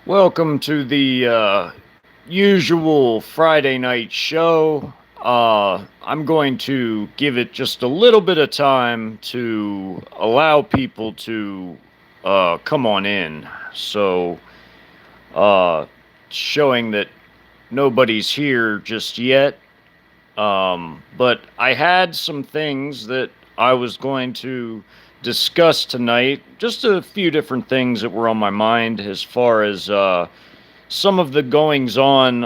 Welcome to the usual Friday night show. I'm going to give it just a little bit of time to allow people to come on in. So, uh, showing that nobody's here just yet. But I had some things that I was going to discuss tonight. Just a few different things that were on my mind as far as some of the goings on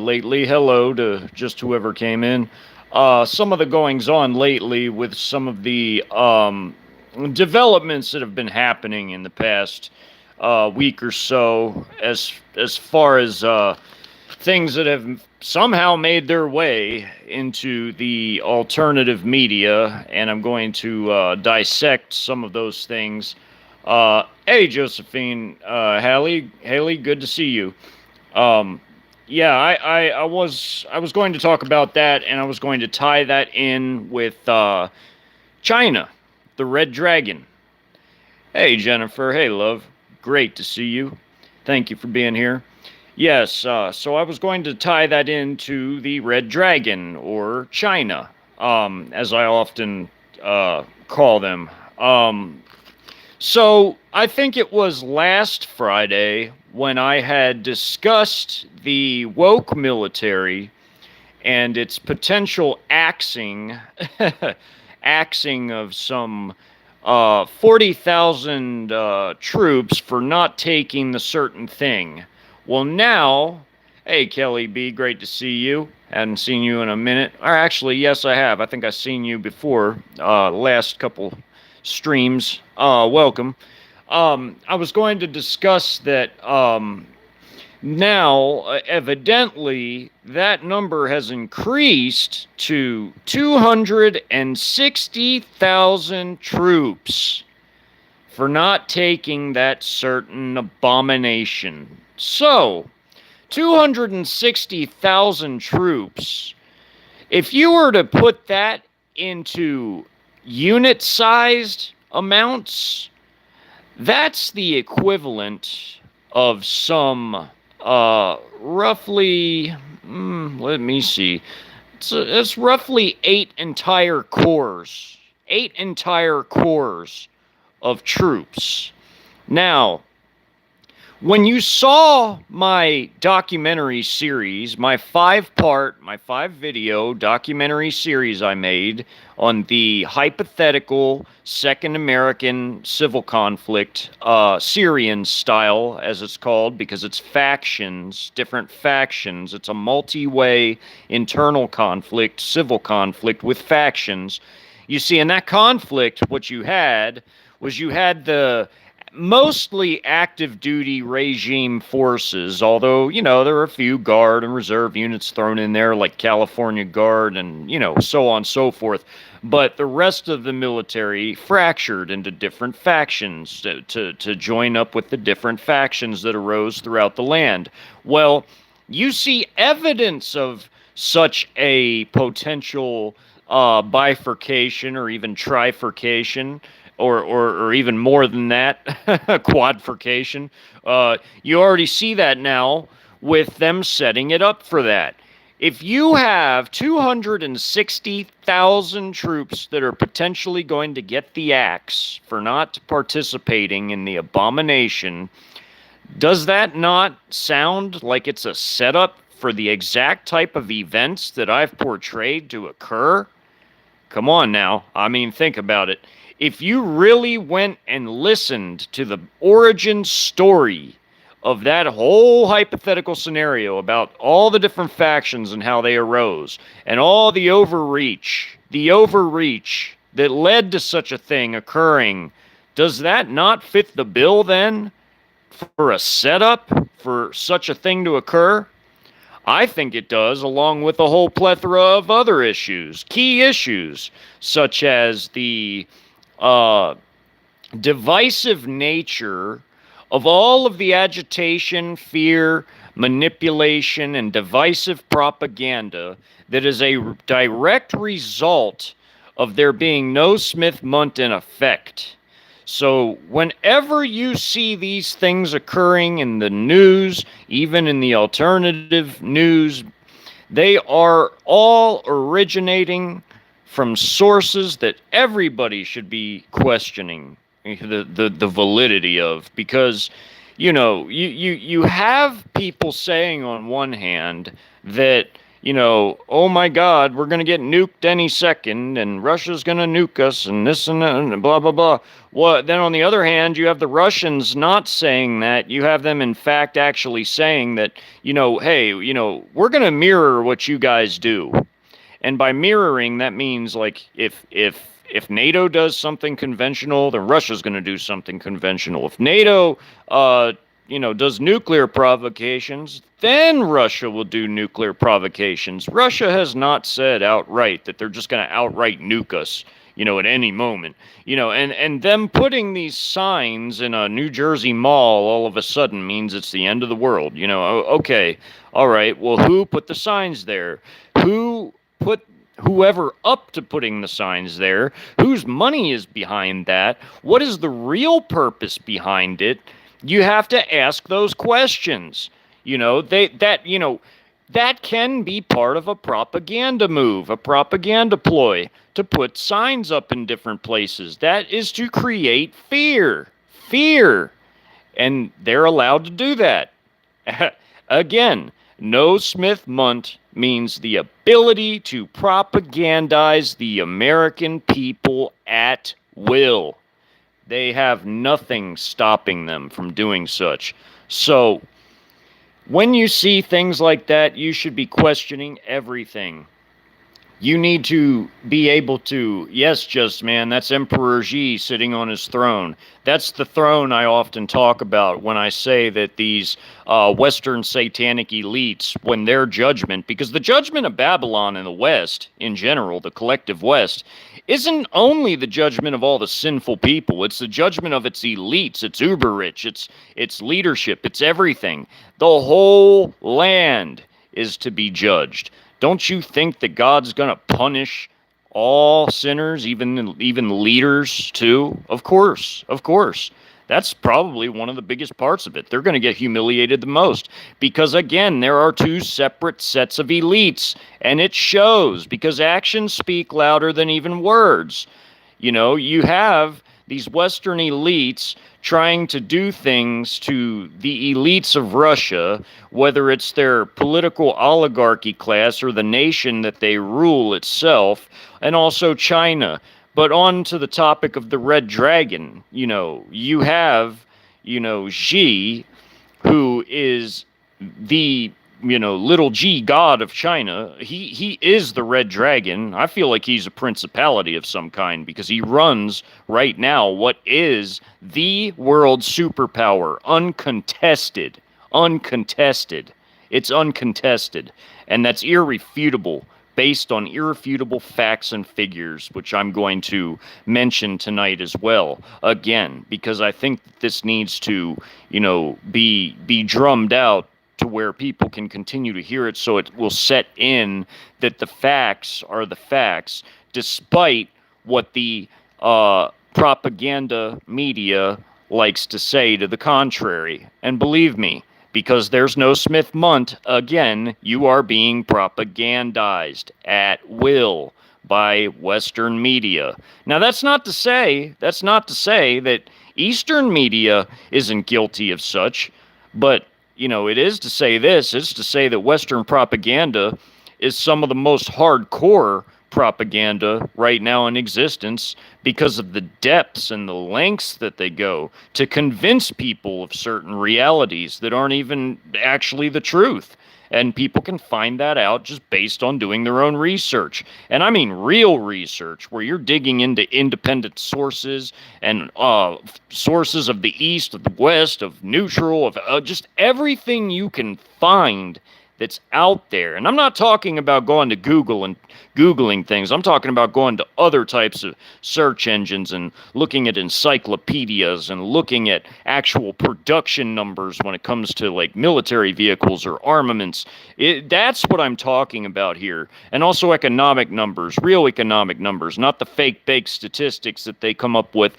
lately. Hello to just whoever came in. Some of the goings on lately with some of the developments that have been happening in the past week or so, as far as things that have somehow made their way into the alternative media, and I'm going to dissect some of those things. Hey, Josephine, Haley, good to see you. Um, yeah, I was going to talk about that, and I was going to tie that in with China, the Red Dragon. Hey, Jennifer. Hey, love. Great to see you. Thank you for being here. Yes, so I was going to tie that into the Red Dragon, or China, as I often call them. So I think it was last Friday when I had discussed the woke military and its potential axing, axing of some 40,000 troops for not taking the certain thing. Well, now, hey, Kelly B, great to see you. Hadn't seen you in a minute. Or actually, yes, I have. I think I've seen you before, last couple streams. Welcome. I was going to discuss that now, evidently, that number has increased to 260,000 troops for not taking that certain abomination. So, 260,000 troops, if you were to put that into unit sized amounts, that's the equivalent of some roughly, let me see, it's roughly 8 entire corps of troops. Now, when you saw my documentary series, my five video documentary series I made on the hypothetical Second American Civil Conflict, Syrian style, as it's called, because it's factions, different factions. It's a multi-way internal conflict, civil conflict with factions. You see, in that conflict, what you had was the mostly active duty regime forces, although, there are a few Guard and Reserve units thrown in there, like California Guard and, so on and so forth. But the rest of the military fractured into different factions to join up with the different factions that arose throughout the land. Well, you see evidence of such a potential bifurcation or even trifurcation, or even more than that, quadfurcation. You already see that now with them setting it up for that. If you have 260,000 troops that are potentially going to get the axe for not participating in the abomination, does that not sound like it's a setup for the exact type of events that I've portrayed to occur? Come on now. I mean, think about it. If you really went and listened to the origin story of that whole hypothetical scenario about all the different factions and how they arose, and all the overreach that led to such a thing occurring, does that not fit the bill then for a setup for such a thing to occur? I think it does, along with a whole plethora of other issues, key issues, such as the divisive nature of all of the agitation, fear, manipulation, and divisive propaganda that is a direct result of there being no Smith-Mundt in effect. So whenever you see these things occurring in the news, even in the alternative news, they are all originating from sources that everybody should be questioning the validity of, because you have people saying on one hand that, oh my God, we're going to get nuked any second, and Russia's going to nuke us, and this and that, and blah, blah, blah. Well, then on the other hand, you have the Russians not saying that. You have them, in fact, actually saying that, hey, we're going to mirror what you guys do. And by mirroring, that means, like, if NATO does something conventional, then Russia's going to do something conventional. If NATO, does nuclear provocations, then Russia will do nuclear provocations. Russia has not said outright that they're just going to outright nuke us, at any moment. And them putting these signs in a New Jersey mall all of a sudden means it's the end of the world. Okay, all right, well, who put the signs there? Who put whoever up to putting the signs there? Whose money is behind that? What is the real purpose behind it? You have to ask those questions. That can be part of a propaganda move, a propaganda ploy to put signs up in different places. That is to create fear. Fear. And they're allowed to do that. Again, no Smith Munt means the ability to propagandize the American people at will. They have nothing stopping them from doing such. So, when you see things like that, you should be questioning everything. You need to be able to, yes, Just Man, that's Emperor Xi sitting on his throne. That's the throne I often talk about when I say that these Western satanic elites, when their judgment, because the judgment of Babylon in the West, in general, the collective West, isn't only the judgment of all the sinful people. It's the judgment of its elites, its uber rich, its leadership, its everything. The whole land is to be judged. Don't you think that God's going to punish all sinners, even leaders too? Of course, of course. That's probably one of the biggest parts of it. They're going to get humiliated the most because, again, there are two separate sets of elites, and it shows because actions speak louder than even words. You have these Western elites trying to do things to the elites of Russia, whether it's their political oligarchy class or the nation that they rule itself, and also China. But on to the topic of the Red Dragon, you have, Xi, who is the little g god of China. He is the Red Dragon. I feel like he's a principality of some kind because he runs right now what is the world superpower, uncontested. It's uncontested, and that's irrefutable, based on irrefutable facts and figures, which I'm going to mention tonight as well, again, because I think that this needs to, be drummed out to where people can continue to hear it, so it will set in that the facts are the facts, despite what the propaganda media likes to say to the contrary. And believe me, because there's no Smith Munt, again, you are being propagandized at will by Western media. Now, that's not to say that Eastern media isn't guilty of such, but it is to say this. It's to say that Western propaganda is some of the most hardcore propaganda right now in existence because of the depths and the lengths that they go to convince people of certain realities that aren't even actually the truth. And people can find that out just based on doing their own research. And I mean real research, where you're digging into independent sources and sources of the East, of the West, of neutral, of just everything you can find that's out there. And I'm not talking about going to Google and Googling things. I'm talking about going to other types of search engines and looking at encyclopedias and looking at actual production numbers when it comes to like military vehicles or armaments. That's what I'm talking about here. And also economic numbers, real economic numbers, not the fake baked statistics that they come up with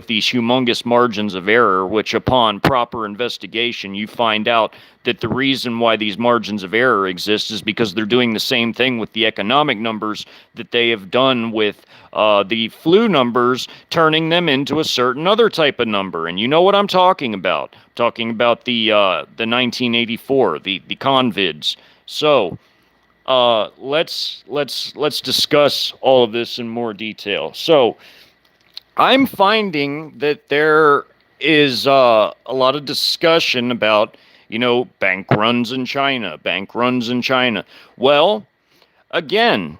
these humongous margins of error, which upon proper investigation, you find out that the reason why these margins of error exist is because they're doing the same thing with the economic numbers that they have done with the flu numbers, turning them into a certain other type of number. And you know what I'm talking about. I'm talking about the 1984, the convids. So let's discuss all of this in more detail. So I'm finding that there is a lot of discussion about, bank runs in China, Well, again,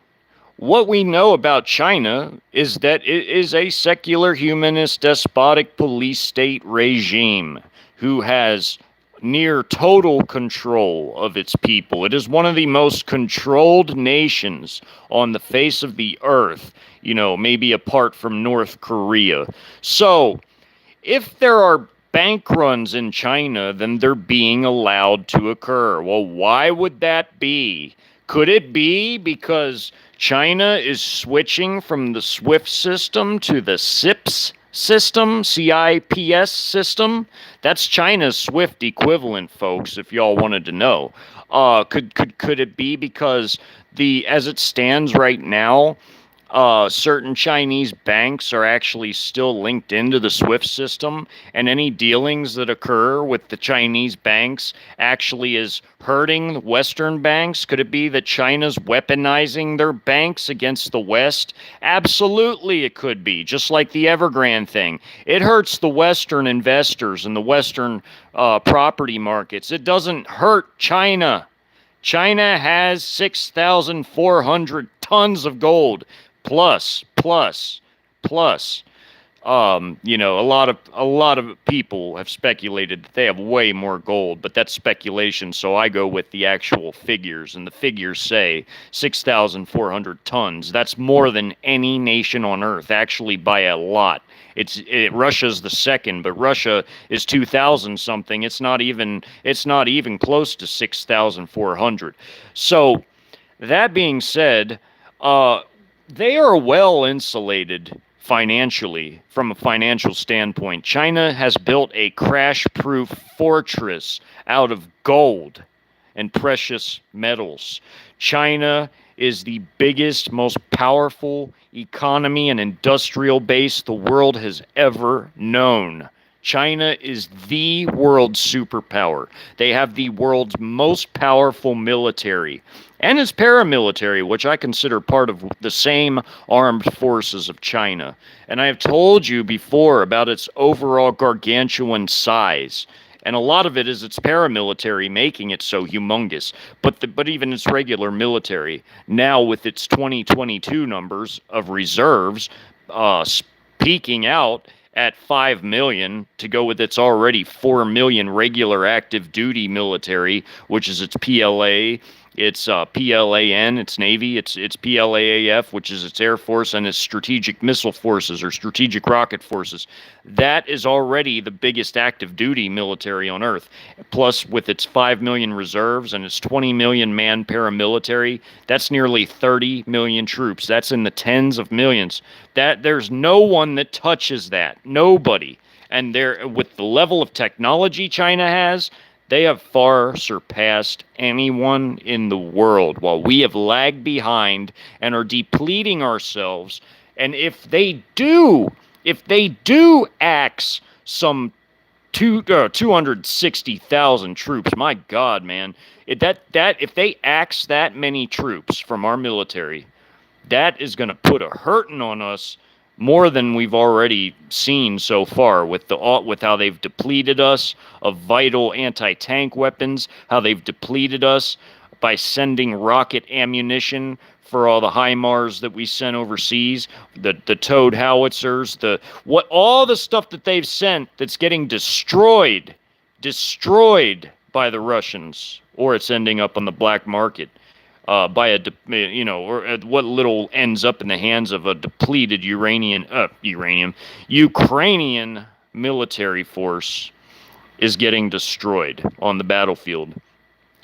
what we know about China is that it is a secular, humanist, despotic police state regime who has near total control of its people. It is one of the most controlled nations on the face of the earth, maybe apart from North Korea. So, if there are bank runs in China, then they're being allowed to occur. Well, why would that be? Could it be because China is switching from the SWIFT system to the CIPS system, CIPS system? That's China's SWIFT equivalent, folks, if y'all wanted to know. Could it be because as it stands right now, certain Chinese banks are actually still linked into the SWIFT system, and any dealings that occur with the Chinese banks actually is hurting Western banks? Could it be that China's weaponizing their banks against the West? Absolutely, it could be, just like the Evergrande thing. It hurts the Western investors and the Western property markets. It doesn't hurt China. China has 6,400 tons of gold. Plus, a lot of people have speculated that they have way more gold, but that's speculation. So I go with the actual figures, and the figures say 6,400 tons. That's more than any nation on Earth, actually by a lot. Russia's the second, but Russia is 2,000 something. It's not even close to 6,400. So that being said, they are well insulated financially from a financial standpoint. China has built a crash-proof fortress out of gold and precious metals. China is the biggest, most powerful economy and industrial base the world has ever known. China is the world superpower. They have the world's most powerful military and its paramilitary, which I consider part of the same armed forces of China. And I have told you before about its overall gargantuan size. And a lot of it is its paramilitary making it so humongous. But even its regular military, now with its 2022 numbers of reserves peaking out at 5 million to go with its already 4 million regular active duty military, which is its PLA, its PLAN, its Navy, its PLAAF, which is its Air Force, and its Strategic Missile Forces or Strategic Rocket Forces. That is already the biggest active duty military on Earth. Plus, with its 5 million reserves and its 20 million man paramilitary, that's nearly 30 million troops. That's in the tens of millions. There's no one that touches that. Nobody. And with the level of technology China has, they have far surpassed anyone in the world, while we have lagged behind and are depleting ourselves. And if they do axe some 260,000 troops, my God, man, if they axe that many troops from our military, that is going to put a hurting on us more than we've already seen so far with how they've depleted us of vital anti-tank weapons, how they've depleted us by sending rocket ammunition for all the HIMARS that we sent overseas, the towed howitzers, all the stuff that they've sent that's getting destroyed by the Russians or it's ending up on the black market by or what little ends up in the hands of a depleted Ukrainian military force is getting destroyed on the battlefield.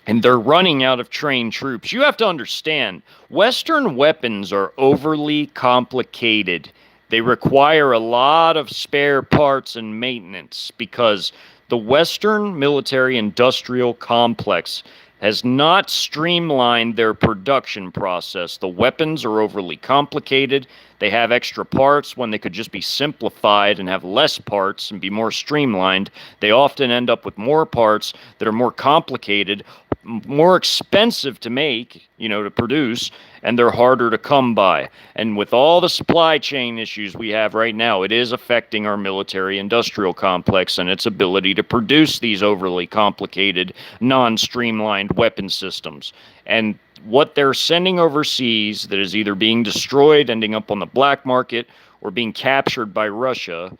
And they're running out of trained troops. You have to understand, Western weapons are overly complicated. They require a lot of spare parts and maintenance because the Western military industrial complex has not streamlined their production process. The weapons are overly complicated. They have extra parts when they could just be simplified and have less parts and be more streamlined. They often end up with more parts that are more complicated, more expensive to make, to produce, and they're harder to come by. And with all the supply chain issues we have right now, it is affecting our military industrial complex and its ability to produce these overly complicated, non-streamlined weapon systems. And what they're sending overseas that is either being destroyed, ending up on the black market, or being captured by Russia,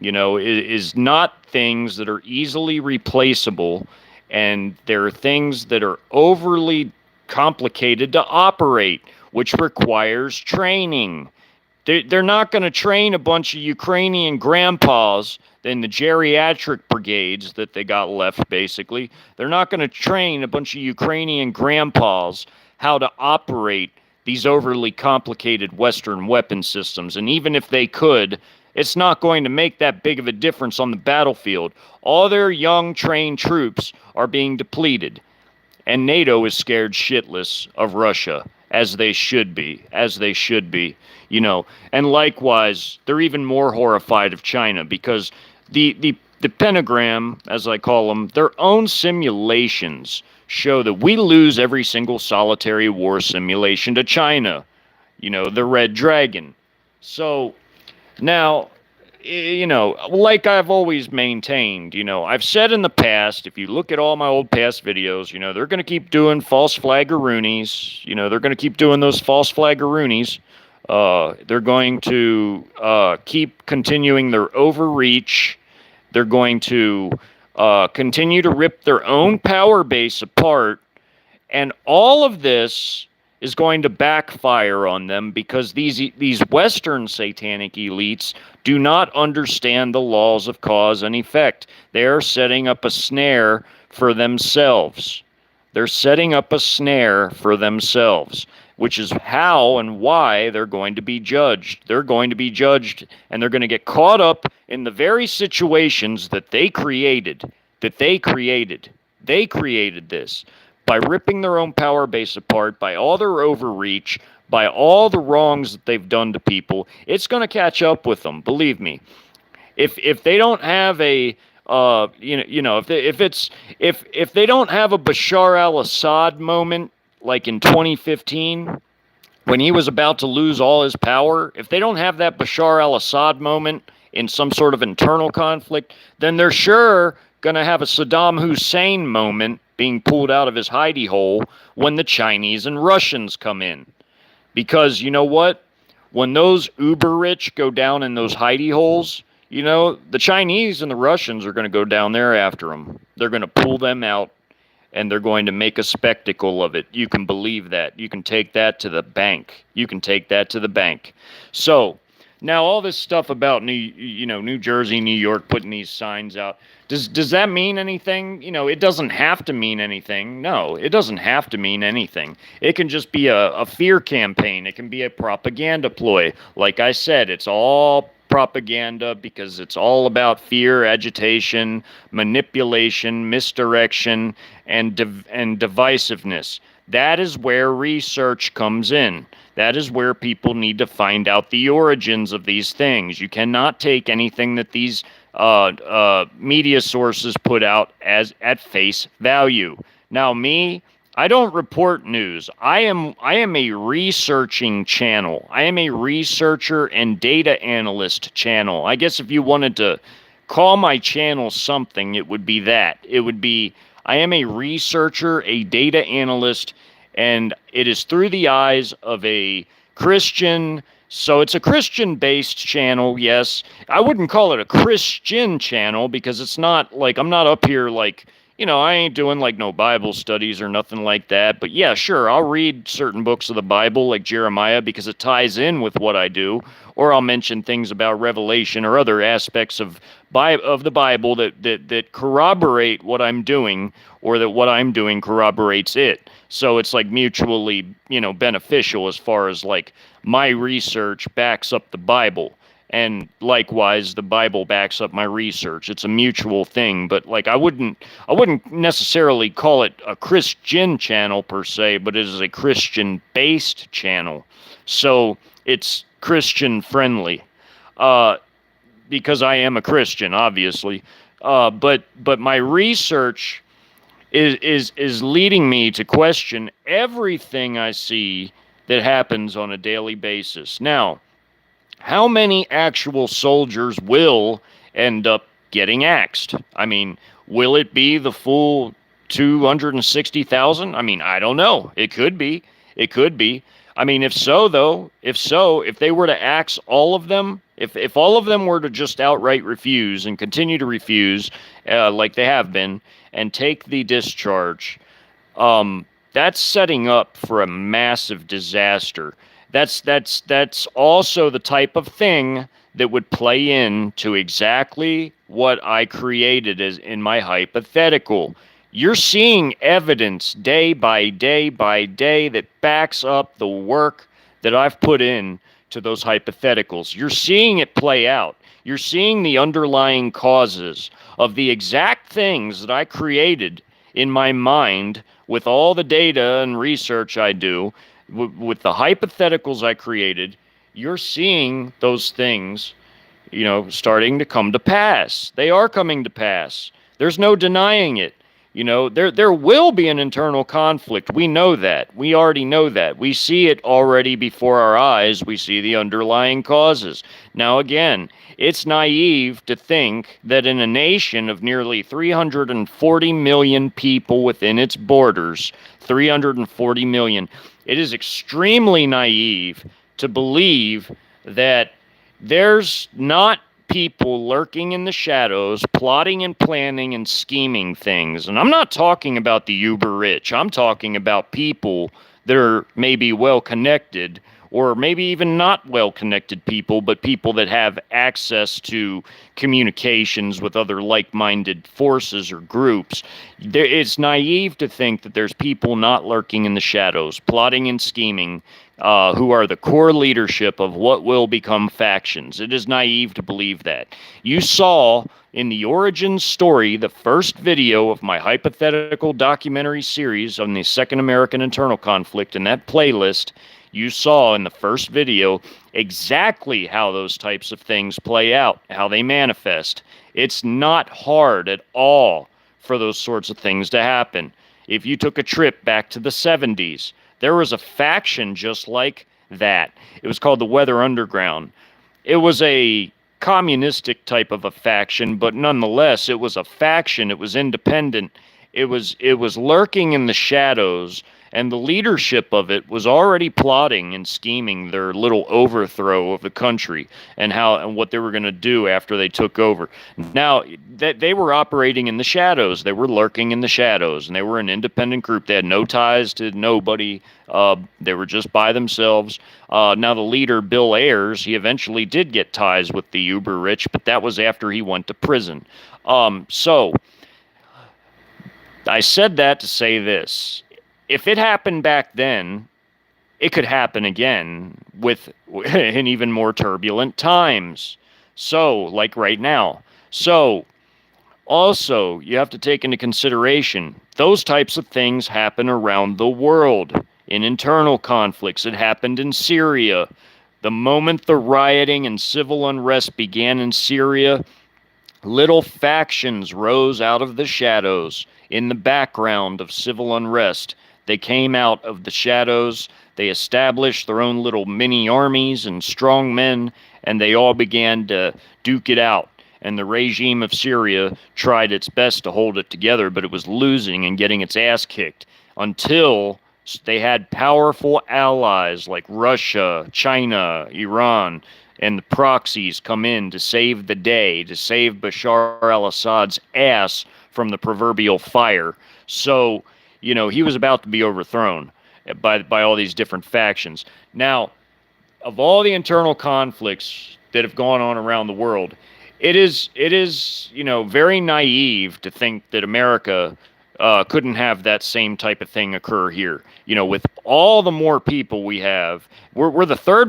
is not things that are easily replaceable. And there are things that are overly complicated to operate, which requires training. They're not going to train a bunch of Ukrainian grandpas in the geriatric brigades that they got left, basically. They're not going to train a bunch of Ukrainian grandpas how to operate these overly complicated Western weapon systems. And even if they could, it's not going to make that big of a difference on the battlefield. All their young, trained troops are being depleted. And NATO is scared shitless of Russia, as they should be, And likewise, they're even more horrified of China because the pentagram, as I call them, their own simulations show that we lose every single solitary war simulation to China, the Red Dragon. So now, like I've always maintained, I've said in the past, if you look at all my old past videos, they're going to keep doing false flaggeroonies. They're going to keep doing those false flaggeroonies. They're going to keep continuing their overreach. They're going to continue to rip their own power base apart. And all of this is going to backfire on them because these Western satanic elites do not understand the laws of cause and effect. They are setting up a snare for themselves. They're setting up a snare for themselves, which is how and why they're going to be judged. They're going to be judged, and they're going to get caught up in the very situations that they created. They created this. By ripping their own power base apart, by all their overreach, by all the wrongs that they've done to people, it's going to catch up with them. Believe me. If they don't have a if they don't have a Bashar al-Assad moment like in 2015 when he was about to lose all his power, if they don't have that Bashar al-Assad moment in some sort of internal conflict, then they're sure going to have a Saddam Hussein moment being pulled out of his hidey hole when the Chinese and Russians come in. Because you know what? When those uber rich go down in those hidey holes, the Chinese and the Russians are going to go down there after them. They're going to pull them out, and they're going to make a spectacle of it. You can believe that. You can take that to the bank. So now all this stuff about New Jersey, New York putting these signs out, does that mean anything? It doesn't have to mean anything. No, it doesn't have to mean anything. It can just be a fear campaign. It can be a propaganda ploy. Like I said, it's all propaganda because it's all about fear, agitation, manipulation, misdirection, and divisiveness. That is where research comes in. That is where people need to find out the origins of these things. You cannot take anything that these media sources put out as at face value. Now, I don't report news. I am a researching channel. I am a researcher and data analyst channel. I guess if you wanted to call my channel something, it would be that. It would be I am a researcher, a data analyst, and it is through the eyes of a Christian. So it's a Christian-based channel, yes. I wouldn't call it a Christian channel because it's not like I'm not up here like I ain't doing like no Bible studies or nothing like that. But yeah, sure, I'll read certain books of the Bible, like Jeremiah, because it ties in with what I do. Or I'll mention things about Revelation or other aspects of the Bible that corroborate what I'm doing, or that what I'm doing corroborates it. So it's like mutually, beneficial as far as like my research backs up the Bible. And likewise, the Bible backs up my research. It's a mutual thing, but like I wouldn't necessarily call it a Christian channel per se, but it is a Christian-based channel. So it's Christian friendly, because I am a Christian, obviously. But my research is leading me to question everything I see that happens on a daily basis. Now, how many actual soldiers will end up getting axed? I mean, will it be the full 260,000? I mean, I don't know. It could be. It could be. I mean, if they were to axe all of them, if all of them were to just outright refuse and continue to refuse, like they have been, and take the discharge, that's setting up for a massive disaster. That's also the type of thing that would play into exactly what I created as in my hypothetical. You're seeing evidence day by day by day that backs up the work that I've put in to those hypotheticals. You're seeing it play out. You're seeing the underlying causes of the exact things that I created in my mind with all the data and research I do, with the hypotheticals I created. You're seeing those things, starting to come to pass. They are coming to pass. There's no denying it. There will be an internal conflict. We know that. We already know that. We see it already before our eyes. We see the underlying causes. Now, again, it's naive to think that in a nation of nearly 340 million people within its borders, 340 million, it is extremely naive to believe that there's not people lurking in the shadows, plotting and planning and scheming things. And I'm not talking about the uber rich. I'm talking about people that are maybe well connected, or maybe even not well connected people, but people that have access to communications with other like-minded forces or groups. It's naive to think that there's people not lurking in the shadows, plotting and scheming, who are the core leadership of what will become factions. It is naive to believe that. You saw in the origin story, the first video of my hypothetical documentary series on the Second American Internal Conflict, in that playlist, you saw in the first video exactly how those types of things play out, how they manifest. It's not hard at all for those sorts of things to happen. If you took a trip back to the 70s, there was a faction just like that. It was called the Weather Underground. It was a communistic type of a faction, but nonetheless, it was a faction. It was independent. It was lurking in the shadows, and the leadership of it was already plotting and scheming their little overthrow of the country and what they were going to do after they took over. Now, they were operating in the shadows. They were lurking in the shadows, and they were an independent group. They had no ties to nobody. They were just by themselves. Now, the leader, Bill Ayers, he eventually did get ties with the uber rich, but that was after he went to prison. So I said that to say this. If it happened back then, it could happen again in even more turbulent times. So, like right now. So, also, you have to take into consideration, those types of things happen around the world in internal conflicts. It happened in Syria. The moment the rioting and civil unrest began in Syria, little factions rose out of the shadows in the background of civil unrest. They came out of the shadows, they established their own little mini armies and strong men, and they all began to duke it out. And the regime of Syria tried its best to hold it together, but it was losing and getting its ass kicked until They had powerful allies like Russia, China, Iran, and the proxies come in to save the day, to save Bashar al-Assad's ass from the proverbial fire. So, he was about to be overthrown by all these different factions. Now, of all the internal conflicts that have gone on around the world, it is very naive to think that America couldn't have that same type of thing occur here. With all the more people we have, we're the third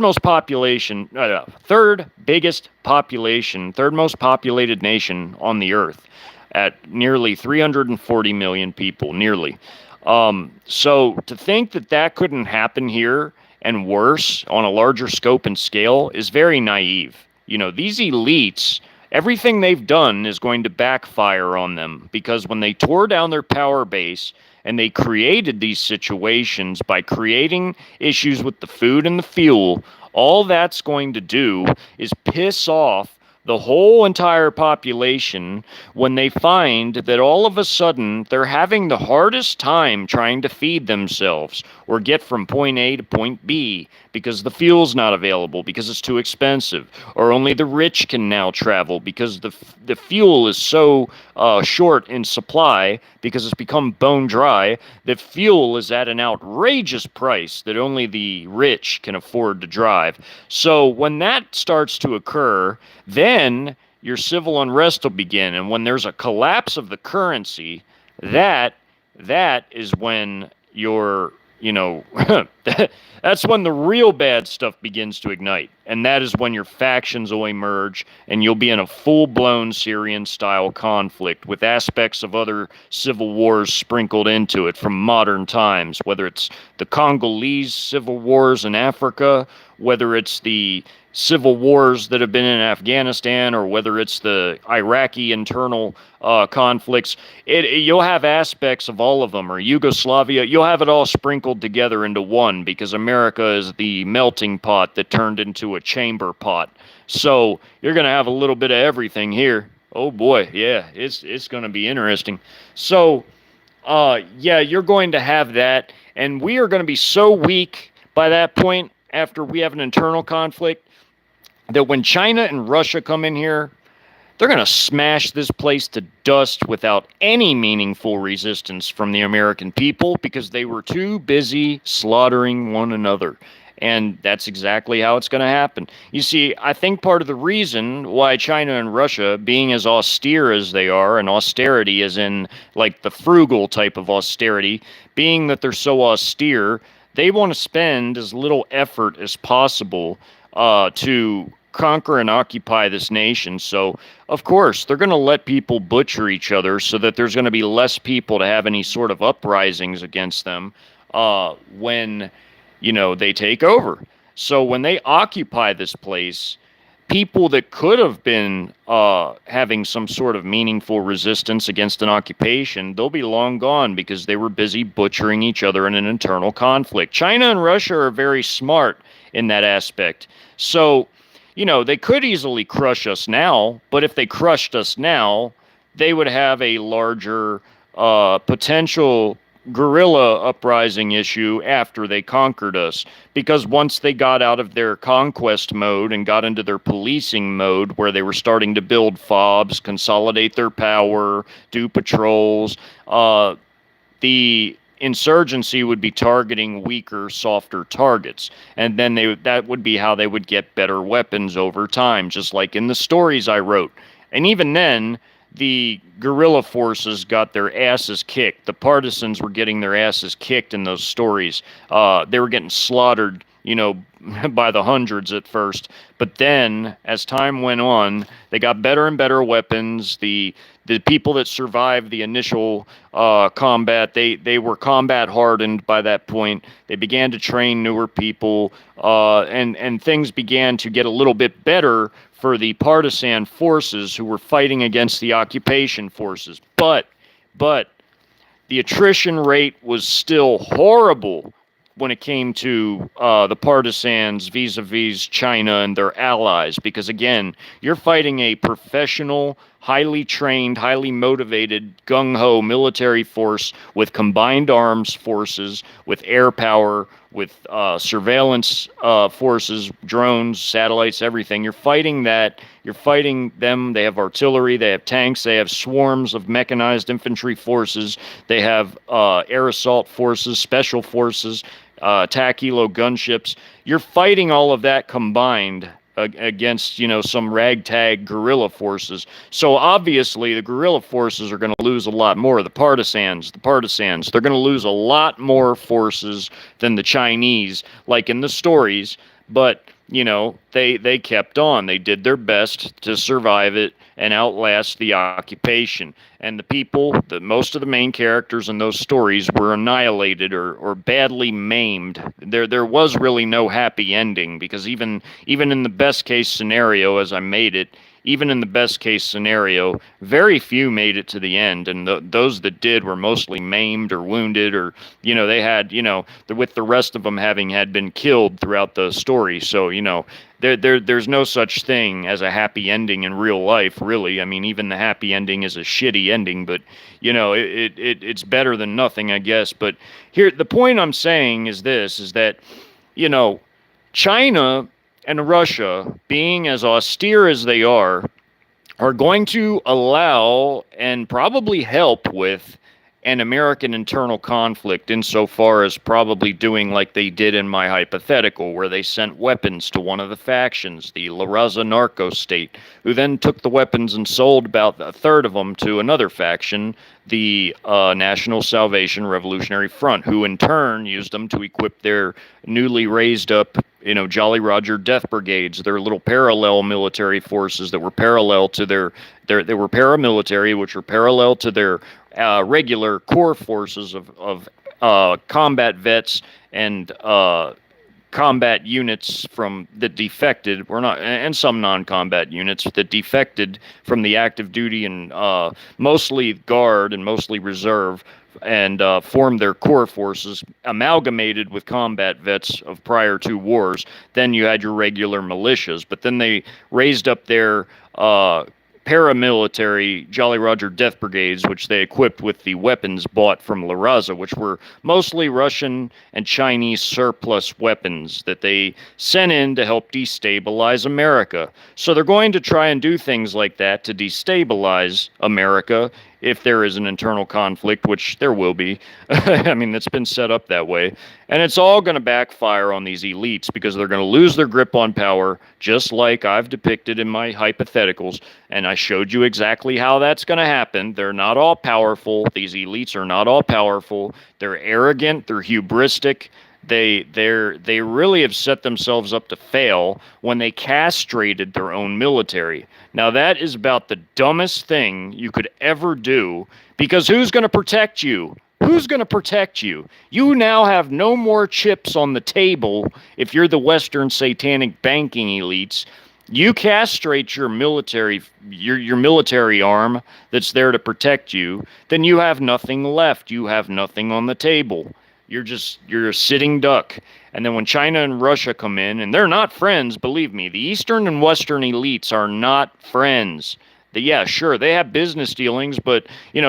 biggest population, third most populated nation on the earth, at nearly 340 million people, nearly. So to think that that couldn't happen here and worse on a larger scope and scale is very naive. These elites, everything they've done is going to backfire on them, because when they tore down their power base and they created these situations by creating issues with the food and the fuel, all that's going to do is piss off the whole entire population when they find that all of a sudden they're having the hardest time trying to feed themselves or get from point A to point B because the fuel's not available, because it's too expensive, or only the rich can now travel because the fuel is so short in supply because it's become bone dry that fuel is at an outrageous price that only the rich can afford to drive. So when that starts to occur, then your civil unrest will begin. And when there's a collapse of the currency, that is when your that's when the real bad stuff begins to ignite. And that is when your factions will emerge and you'll be in a full-blown Syrian-style conflict with aspects of other civil wars sprinkled into it from modern times, whether it's the Congolese civil wars in Africa, whether it's the civil wars that have been in Afghanistan, or whether it's the Iraqi internal conflicts. You'll have aspects of all of them, or Yugoslavia. You'll have it all sprinkled together into one, because America is the melting pot that turned into a chamber pot. So you're going to have a little bit of everything here. Oh boy, yeah, it's going to be interesting. So, you're going to have that, and we are going to be so weak by that point after we have an internal conflict that when China and Russia come in here, they're going to smash this place to dust without any meaningful resistance from the American people, because they were too busy slaughtering one another. And that's exactly how it's going to happen. You see, I think part of the reason why China and Russia, being as austere as they are, and austerity as in like the frugal type of austerity, being that they're so austere, they want to spend as little effort as possible to conquer and occupy this nation. So, of course, they're going to let people butcher each other so that there's going to be less people to have any sort of uprisings against them when, they take over. So when they occupy this place, people that could have been having some sort of meaningful resistance against an occupation, they'll be long gone because they were busy butchering each other in an internal conflict. China and Russia are very smart in that aspect. So, they could easily crush us now, but if they crushed us now, they would have a larger potential guerrilla uprising issue after they conquered us, because once they got out of their conquest mode and got into their policing mode, where they were starting to build FOBs, consolidate their power, do patrols, the insurgency would be targeting weaker, softer targets. And then that would be how they would get better weapons over time, just like in the stories I wrote. And even then, the guerrilla forces got their asses kicked. The partisans were getting their asses kicked in those stories. They were getting slaughtered, by the hundreds at first. But then, as time went on, they got better and better weapons. The people that survived the initial combat, they were combat hardened by that point. They began to train newer people, and things began to get a little bit better for the partisan forces who were fighting against the occupation forces. But the attrition rate was still horrible when it came to the partisans vis-a-vis China and their allies, because again, you're fighting a professional, highly trained, highly motivated, gung-ho military force with combined arms forces, with air power, with surveillance forces, drones, satellites, everything. You're fighting that. You're fighting them. They have artillery. They have tanks. They have swarms of mechanized infantry forces. They have air assault forces, special forces, TAC-ELO gunships. You're fighting all of that combined against, some ragtag guerrilla forces. So obviously the guerrilla forces are going to lose a lot more. The partisans, they're going to lose a lot more forces than the Chinese, like in the stories. But, they kept on. They did their best to survive it and outlast the occupation. And the people, most of the main characters in those stories were annihilated or badly maimed. There was really no happy ending, because even in the best case scenario, as I made it, even in the best case scenario, very few made it to the end, and those that did were mostly maimed or wounded, or they had with the rest of them having had been killed throughout the story. So there's no such thing as a happy ending in real life, really. I mean, even the happy ending is a shitty ending, but it's better than nothing, I guess. But here, the point I'm saying is this: is that China and Russia, being as austere as they are going to allow and probably help with an American internal conflict, insofar as probably doing like they did in my hypothetical, where they sent weapons to one of the factions, the La Raza narco state, who then took the weapons and sold about a third of them to another faction, the National Salvation Revolutionary Front, who in turn used them to equip their newly raised up Jolly Roger Death Brigades, their little parallel military forces that were parallel to they were paramilitary, which were parallel to their regular core forces of combat vets and combat units from that defected, and some non-combat units that defected from the active duty and mostly guard and mostly reserve, and formed their core forces, amalgamated with combat vets of prior two wars. Then you had your regular militias, but then they raised up their paramilitary Jolly Roger Death Brigades, which they equipped with the weapons bought from La Raza, which were mostly Russian and Chinese surplus weapons that they sent in to help destabilize America. So they're going to try and do things like that to destabilize America if there is an internal conflict, which there will be. I mean, it's been set up that way. And it's all going to backfire on these elites, because they're going to lose their grip on power, just like I've depicted in my hypotheticals. And I showed you exactly how that's going to happen. They're not all powerful. These elites are not all powerful. They're arrogant. They're hubristic. They really have set themselves up to fail when they castrated their own military. Now, that is about the dumbest thing you could ever do, because who's going to protect you? Who's going to protect you? You now have no more chips on the table if you're the Western satanic banking elites. You castrate your military, your military arm that's there to protect you, then you have nothing left. You have nothing on the table. You're a sitting duck. And then when China and Russia come in, and they're not friends, believe me, the Eastern and Western elites are not friends. Yeah, sure, they have business dealings, but,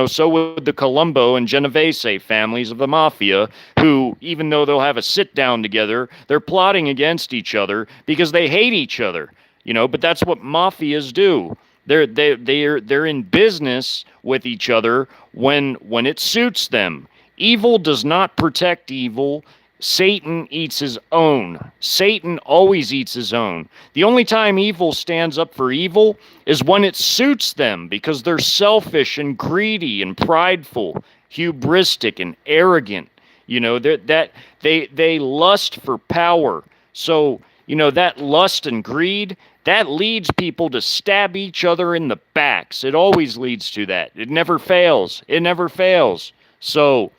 so would the Colombo and Genovese families of the mafia, who, even though they'll have a sit-down together, they're plotting against each other because they hate each other, but that's what mafias do. They're in business with each other when it suits them. Evil does not protect evil. Satan eats his own. Satan always eats his own. The only time evil stands up for evil is when it suits them, because they're selfish and greedy and prideful, hubristic and arrogant. They lust for power. So, that lust and greed, that leads people to stab each other in the backs. It always leads to that. It never fails. It never fails. So,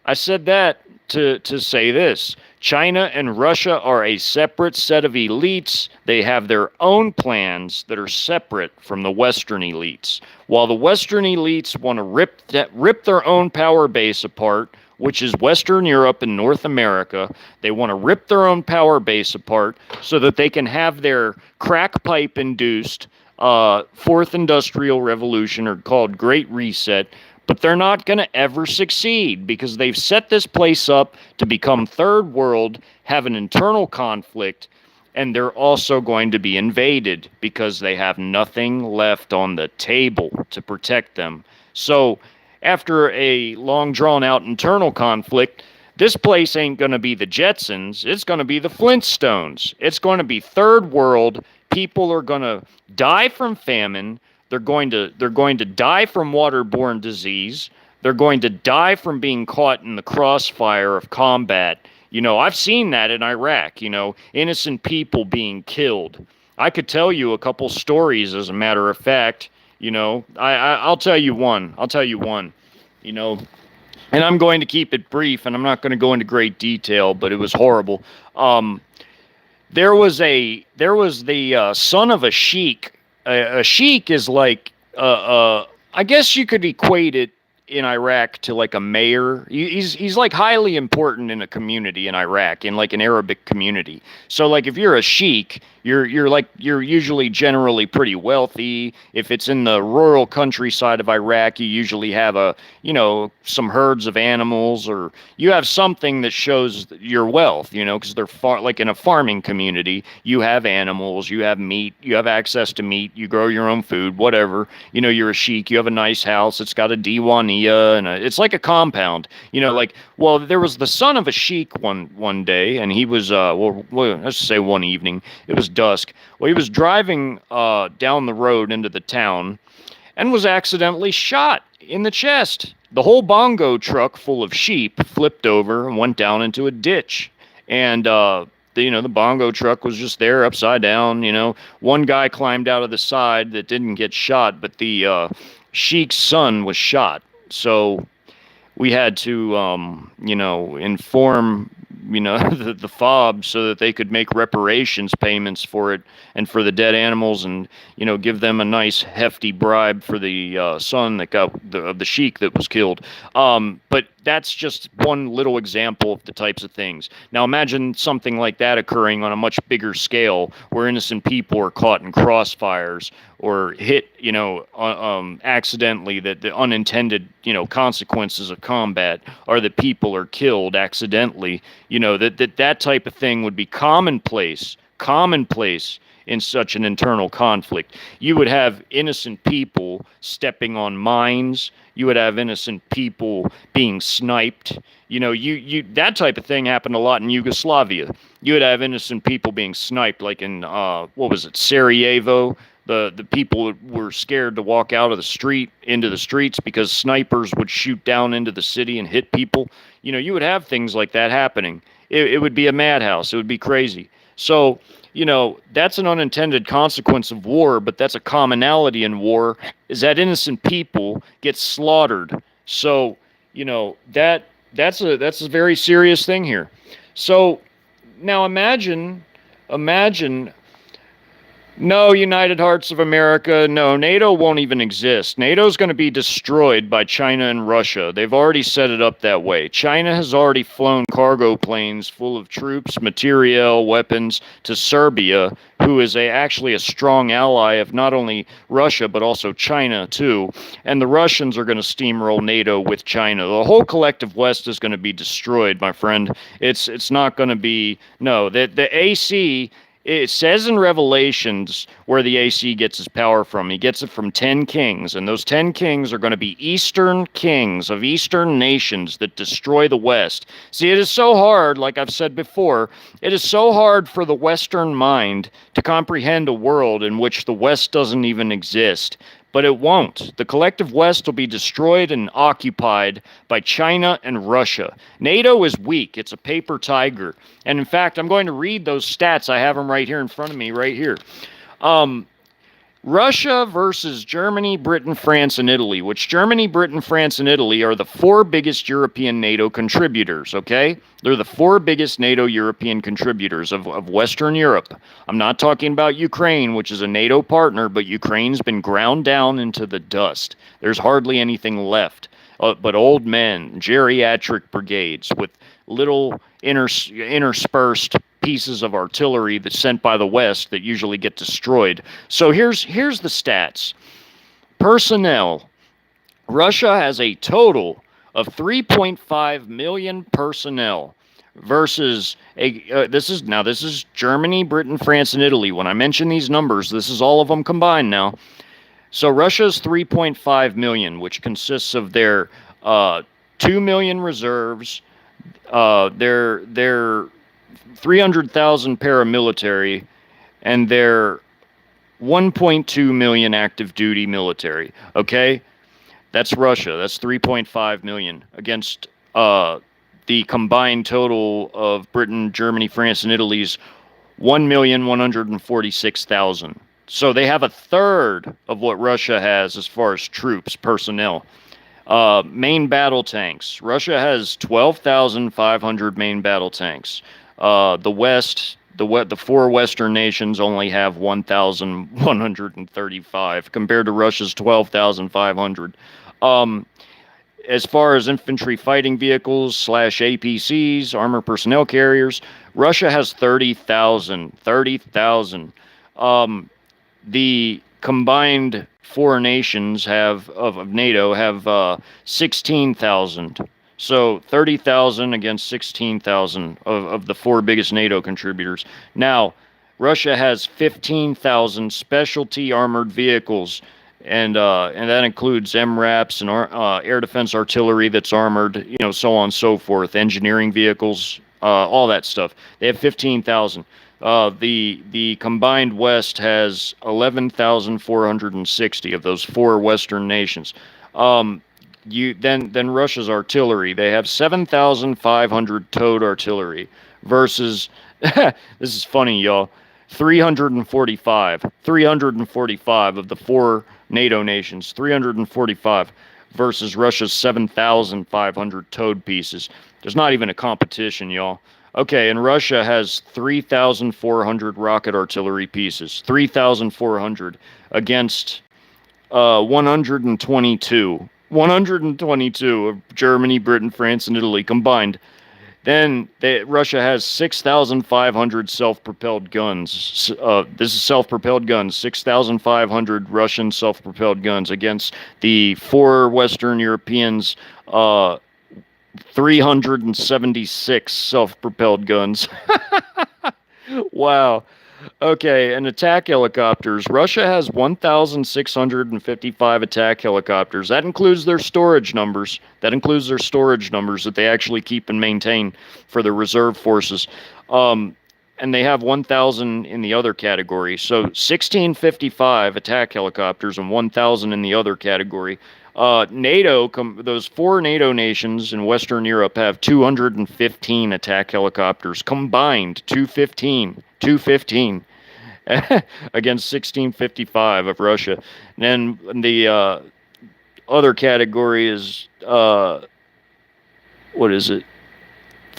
I said that to say this. China and Russia are a separate set of elites. They have their own plans that are separate from the Western elites. While the Western elites want to rip their own power base apart which is Western Europe and North America. They want to rip their own power base apart so that they can have their crack pipe induced fourth industrial revolution, or called Great Reset. But they're not going to ever succeed because they've set this place up to become third world, have an internal conflict, and they're also going to be invaded because they have nothing left on the table to protect them. So after a long drawn out internal conflict, this place ain't going to be the Jetsons. It's going to be the Flintstones. It's going to be third world. People are going to die from famine. They're going to die from waterborne disease. They're going to die from being caught in the crossfire of combat. You know, I've seen that in Iraq, you know, innocent people being killed. I could tell you a couple stories, as a matter of fact. You know, I'll tell you one. You know, and I'm going to keep it brief, and I'm not going to go into great detail, but it was horrible. There was the son of a sheik. A sheik is like, I guess you could equate it in Iraq to like a mayor. He's like highly important in a community in Iraq, in like an Arabic community. So like if you're a sheik, you're usually generally pretty wealthy. If it's in the rural countryside of Iraq, you usually have some herds of animals, or you have something that shows your wealth, you know, because they're like in a farming community, you have animals, you have meat, you have access to meat, you grow your own food, whatever. You know, you're a sheik, you have a nice house, it's got a diwania, and it's like a compound, you know, like, well, there was the son of a sheik one day, and he was, let's say one evening, it was dusk. Well, he was driving down the road into the town and was accidentally shot in the chest. The whole bongo truck full of sheep flipped over and went down into a ditch. And, the bongo truck was just there upside down. You know, one guy climbed out of the side that didn't get shot, but the sheik's son was shot. So we had to, inform the FOB so that they could make reparations payments for it and for the dead animals, and give them a nice hefty bribe for the son that got of the sheik that was killed. But that's just one little example of the types of things. Now imagine something like that occurring on a much bigger scale, where innocent people are caught in crossfires or hit, accidentally. That the unintended, consequences of combat are that people are killed accidentally. That type of thing would be commonplace in such an internal conflict. You would have innocent people stepping on mines. You would have innocent people being sniped. That type of thing happened a lot in Yugoslavia. You would have innocent people being sniped, like in Sarajevo. The people were scared to walk out of the street into the streets because snipers would shoot down into the city and hit people. You would have things like that happening. It would be a madhouse. It would be crazy. So, that's an unintended consequence of war, but that's a commonality in war, is that innocent people get slaughtered. So, that's a very serious thing here. So now imagine, no, United Hearts of America, no, NATO won't even exist. NATO's going to be destroyed by China and Russia. They've already set it up that way. China has already flown cargo planes full of troops, materiel, weapons to Serbia, who is actually a strong ally of not only Russia, but also China, too. And the Russians are going to steamroll NATO with China. The whole collective West is going to be destroyed, my friend. It's not going to be, no, the AC... It says in Revelations where the AC gets his power from. He gets it from 10 kings, and those 10 kings are going to be Eastern kings of Eastern nations that destroy the West. See, it is so hard, like I've said before, it is so hard for the Western mind to comprehend a world in which the West doesn't even exist. But it won't. The collective West will be destroyed and occupied by China and Russia. NATO is weak. It's a paper tiger. And in fact, I'm going to read those stats. I have them right here in front of me, right here. Russia versus Germany, Britain, France, and Italy, which Germany, Britain, France, and Italy are the four biggest European NATO contributors, okay? They're the four biggest NATO European contributors of Western Europe. I'm not talking about Ukraine, which is a NATO partner, but Ukraine's been ground down into the dust. There's hardly anything left. but old men, geriatric brigades with little interspersed pieces of artillery that's sent by the West that usually get destroyed. So here's the stats. Personnel. Russia has a total of 3.5 million personnel versus this is Germany, Britain, France, and Italy. When I mention these numbers, this is all of them combined now. So Russia's 3.5 million, which consists of their 2 million reserves, their 300,000 paramilitary, and their 1.2 million active duty military. Okay, that's Russia. That's 3.5 million against the combined total of Britain, Germany, France, and Italy's 1,146,000. So they have a third of what Russia has as far as troops, personnel. Main battle tanks. Russia has 12,500 main battle tanks. The four Western nations only have 1,135 compared to Russia's 12,500. As far as infantry fighting vehicles / APCs, armored personnel carriers, Russia has 30,000. 30,000. The combined four nations of NATO have 16,000. So 30,000 against 16,000 of the four biggest NATO contributors. Now, Russia has 15,000 specialty armored vehicles, and that includes MRAPs and air defense artillery that's armored, so on and so forth, engineering vehicles, all that stuff. They have 15,000. The combined West has 11,460 of those four Western nations. Then Russia's artillery. They have 7,500 towed artillery versus this is funny, y'all. 345 of the four NATO nations. 345 versus Russia's 7,500 towed pieces. There's not even a competition, y'all. Okay, and Russia has 3,400 rocket artillery pieces. 3,400 against 122. 122 of Germany, Britain, France, and Italy combined. Then Russia has 6,500 self-propelled guns. This is self-propelled guns. 6,500 Russian self-propelled guns against the four Western Europeans' 376 self-propelled guns. Wow. Okay, and attack helicopters. Russia has 1,655 attack helicopters. That includes their storage numbers. That they actually keep and maintain for the reserve forces. And they have 1,000 in the other category. So 1,655 attack helicopters and 1,000 in the other category. Those four NATO nations in Western Europe have 215 attack helicopters combined. 215 against 1,655 of Russia. And then the other category is what is it?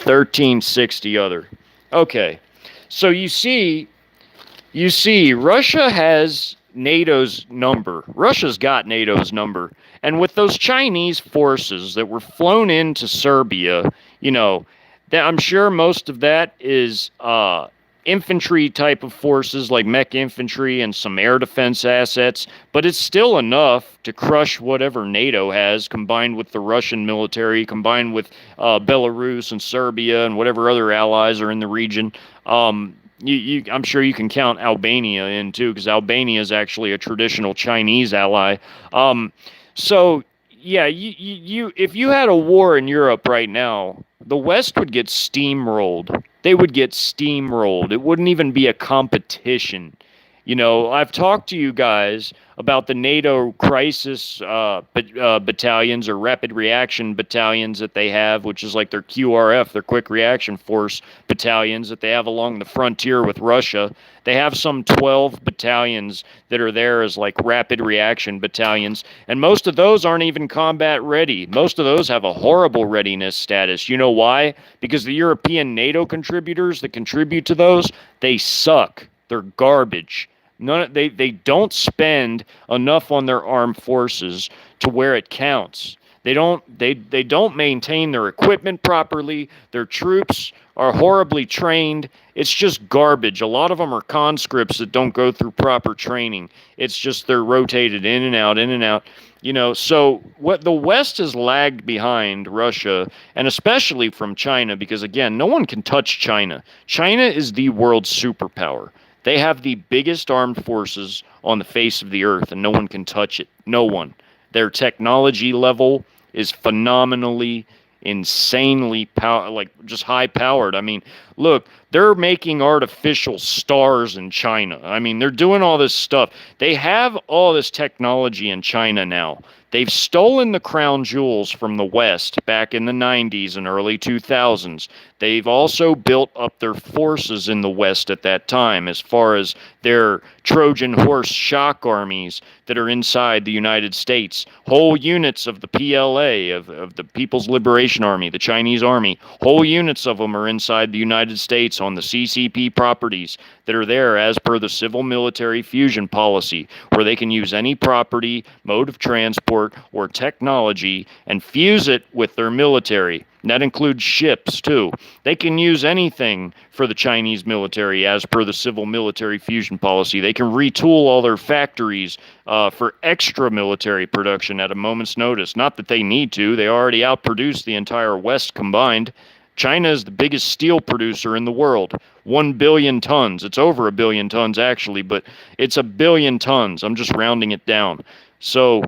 1,360 other. Okay, so you see, Russia has NATO's number. Russia's got NATO's number. And with those Chinese forces that were flown into Serbia, I'm sure most of that is infantry type of forces like mech infantry and some air defense assets, but it's still enough to crush whatever NATO has, combined with the Russian military, combined with Belarus and Serbia and whatever other allies are in the region. I'm sure you can count Albania in too, because Albania is actually a traditional Chinese ally. So yeah, if you had a war in Europe right now, the West would get steamrolled. They would get steamrolled. It wouldn't even be a competition. I've talked to you guys about the NATO crisis battalions or rapid reaction battalions that they have, which is like their QRF, their quick reaction force battalions that they have along the frontier with Russia. They have some 12 battalions that are there as like rapid reaction battalions, and most of those aren't even combat ready. Most of those have a horrible readiness status. You know why? Because the European NATO contributors that contribute to those, they suck. They're garbage. They don't spend enough on their armed forces to where it counts. They don't maintain their equipment properly. Their troops are horribly trained. It's just garbage. A lot of them are conscripts that don't go through proper training. It's just they're rotated in and out, in and out. So what the West has lagged behind Russia, and especially from China, because again, no one can touch China. China is the world's superpower. They have the biggest armed forces on the face of the earth, and no one can touch it. No one. Their technology level is phenomenally, insanely just high powered. I mean, look, they're making artificial stars in China. I mean, they're doing all this stuff. They have all this technology in China now. They've stolen the crown jewels from the West back in the 90s and early 2000s. They've also built up their forces in the West at that time, as far as their Trojan horse shock armies that are inside the United States. Whole units of the PLA, of the People's Liberation Army, the Chinese Army, whole units of them are inside the United States on the CCP properties that are there as per the civil military fusion policy, where they can use any property, mode of transport, or technology and fuse it with their military. And that includes ships, too. They can use anything for the Chinese military as per the civil military fusion policy. They can retool all their factories for extra military production at a moment's notice. Not that they need to. They already outproduce the entire West combined. China is the biggest steel producer in the world. 1 billion tons. It's over 1 billion tons, actually, but it's 1 billion tons. I'm just rounding it down. So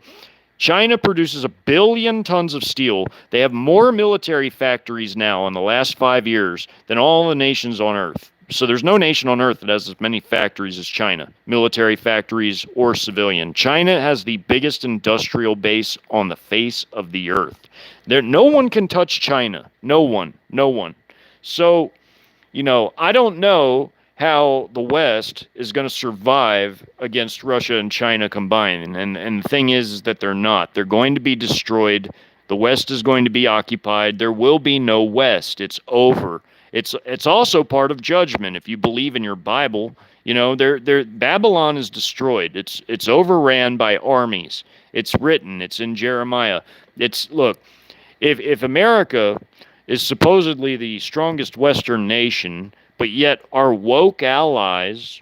China produces 1 billion tons of steel. They have more military factories now in the last 5 years than all the nations on Earth. So there's no nation on Earth that has as many factories as China, military factories or civilian. China has the biggest industrial base on the face of the Earth. No one can touch China. No one. So, I don't know how the West is going to survive against Russia and China combined. And the thing is that they're not. They're going to be destroyed. The West is going to be occupied. There will be no West. It's over. It's also part of judgment. If you believe in your Bible, Babylon is destroyed. It's overran by armies. It's written. It's in Jeremiah. Look, if America is supposedly the strongest Western nation, but yet our woke allies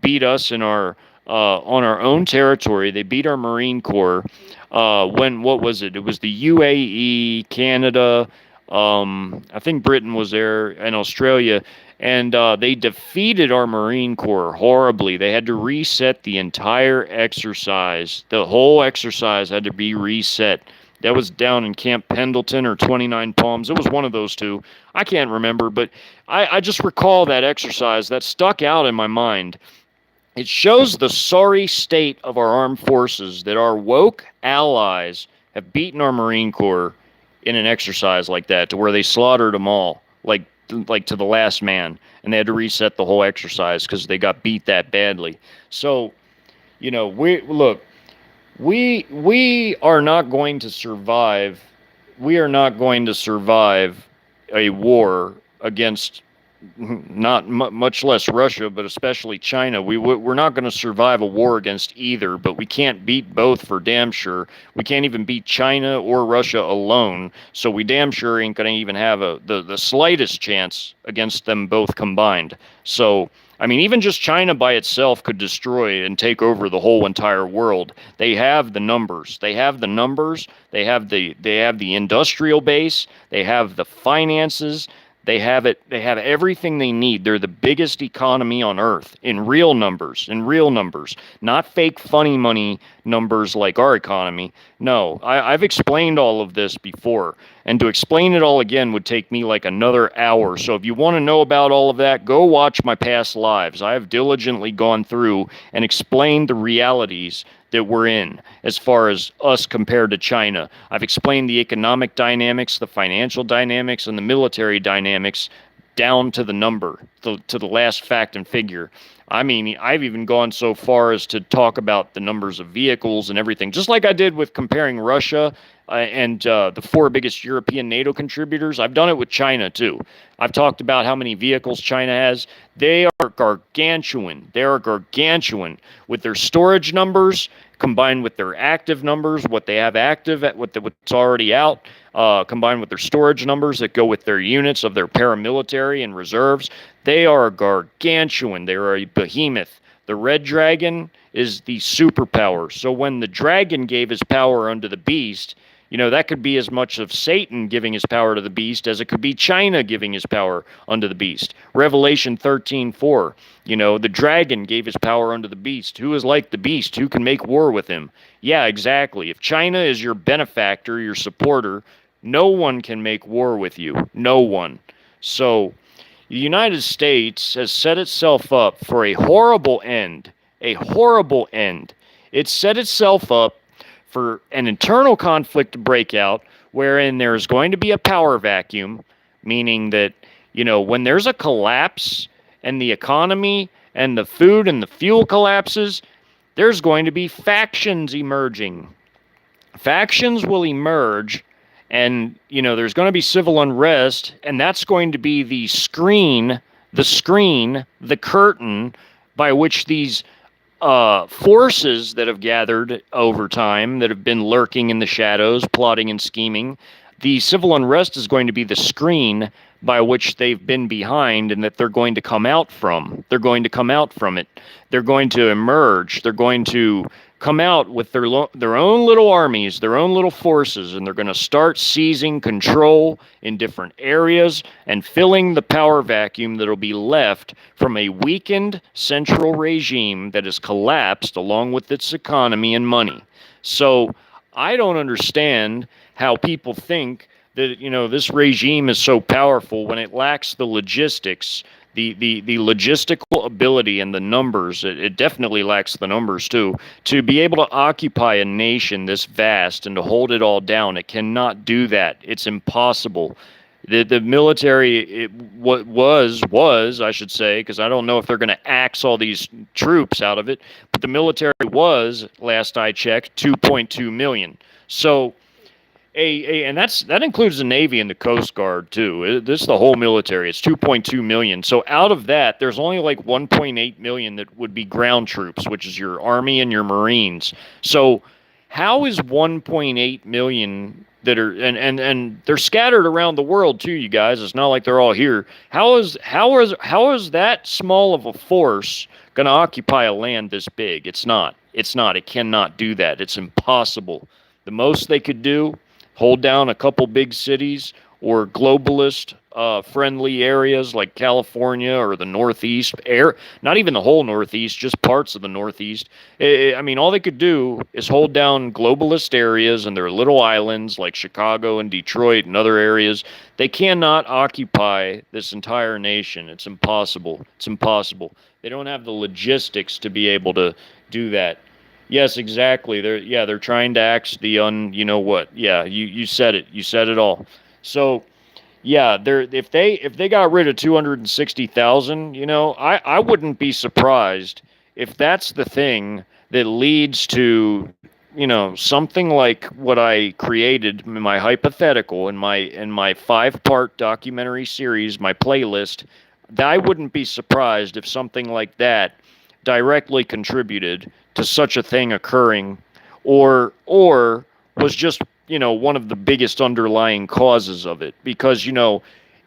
beat us in our on our own territory. They beat our Marine Corps. What was it? It was the UAE, Canada. I think Britain was there, and Australia, and they defeated our Marine Corps horribly. They had to reset the entire exercise. The whole exercise had to be reset. That was down in Camp Pendleton or 29 Palms. It was one of those two. I can't remember, but I just recall that exercise. That stuck out in my mind. It shows the sorry state of our armed forces that our woke allies have beaten our Marine Corps in an exercise like that, to where they slaughtered them all, like to the last man, and they had to reset the whole exercise because they got beat that badly. So, we are not going to survive. We are not going to survive a war against much less Russia, but especially China. We're not going to survive a war against either, but we can't beat both for damn sure. We can't even beat China or Russia alone, so we damn sure ain't going to even have the slightest chance against them both combined. So, I mean, even just China by itself could destroy and take over the whole entire world. They have the numbers. They have the industrial base. They have the finances. They have it. They have everything they need. They're the biggest economy on Earth in real numbers, not fake funny money numbers like our economy. No, I've explained all of this before, and to explain it all again would take me like another hour. So if you want to know about all of that, go watch my past lives. I have diligently gone through and explained the realities that we're in as far as us compared to China. I've explained the economic dynamics, the financial dynamics, and the military dynamics down to the number, to the last fact and figure. I mean, I've even gone so far as to talk about the numbers of vehicles and everything, just like I did with comparing Russia and the 4 biggest European NATO contributors. I've done it with China, too. I've talked about how many vehicles China has. They are gargantuan. They are gargantuan with their storage numbers combined with their active numbers, what they have active, what's already out, combined with their storage numbers that go with their units of their paramilitary and reserves, they are gargantuan. They are a behemoth. The Red Dragon is the superpower. So when the dragon gave his power unto the beast, that could be as much of Satan giving his power to the beast as it could be China giving his power unto the beast. Revelation 13:4, the dragon gave his power unto the beast. Who is like the beast? Who can make war with him? Yeah, exactly. If China is your benefactor, your supporter, no one can make war with you. No one. So the United States has set itself up for a horrible end. A horrible end. It's set itself up for an internal conflict to break out wherein there's going to be a power vacuum, meaning that, when there's a collapse and the economy and the food and the fuel collapses, there's going to be factions emerging. Factions will emerge, and, there's going to be civil unrest, and that's going to be the curtain by which these forces that have gathered over time, that have been lurking in the shadows, plotting and scheming, the civil unrest is going to be the screen by which they've been behind and that they're going to come out from. They're going to come out from it. They're going to emerge. They're going to come out with their own little armies, their own little forces, and they're going to start seizing control in different areas and filling the power vacuum that'll be left from a weakened central regime that has collapsed along with its economy and money. So I don't understand how people think that, this regime is so powerful when it lacks the logistics, the logistical ability and the numbers. It definitely lacks the numbers too, to be able to occupy a nation this vast and to hold it all down. It cannot do that. It's impossible. The military, was I should say, because I don't know if they're going to axe all these troops out of it, but the military was, last I checked, 2.2 million. So and that includes the Navy and the Coast Guard too. This is the whole military. It's 2.2 million. So out of that, there's only like 1.8 million that would be ground troops, which is your Army and your Marines. So how is 1.8 million that are and they're scattered around the world too, you guys? It's not like they're all here. How is that small of a force going to occupy a land this big? It's not. It cannot do that. It's impossible. The most they could do, hold down a couple big cities or globalist friendly areas like California or the Northeast, not even the whole Northeast, just parts of the Northeast. All they could do is hold down globalist areas and their little islands like Chicago and Detroit and other areas. They cannot occupy this entire nation. It's impossible. It's impossible. They don't have the logistics to be able to do that. Yes, exactly. They're trying to axe the Yeah, you said it. You said it all. So, yeah, if they got rid of 260,000, I wouldn't be surprised if that's the thing that leads to, something like what I created in my hypothetical in my 5-part documentary series, my playlist. I wouldn't be surprised if something like that directly contributed to such a thing occurring, or was just, one of the biggest underlying causes of it. Because,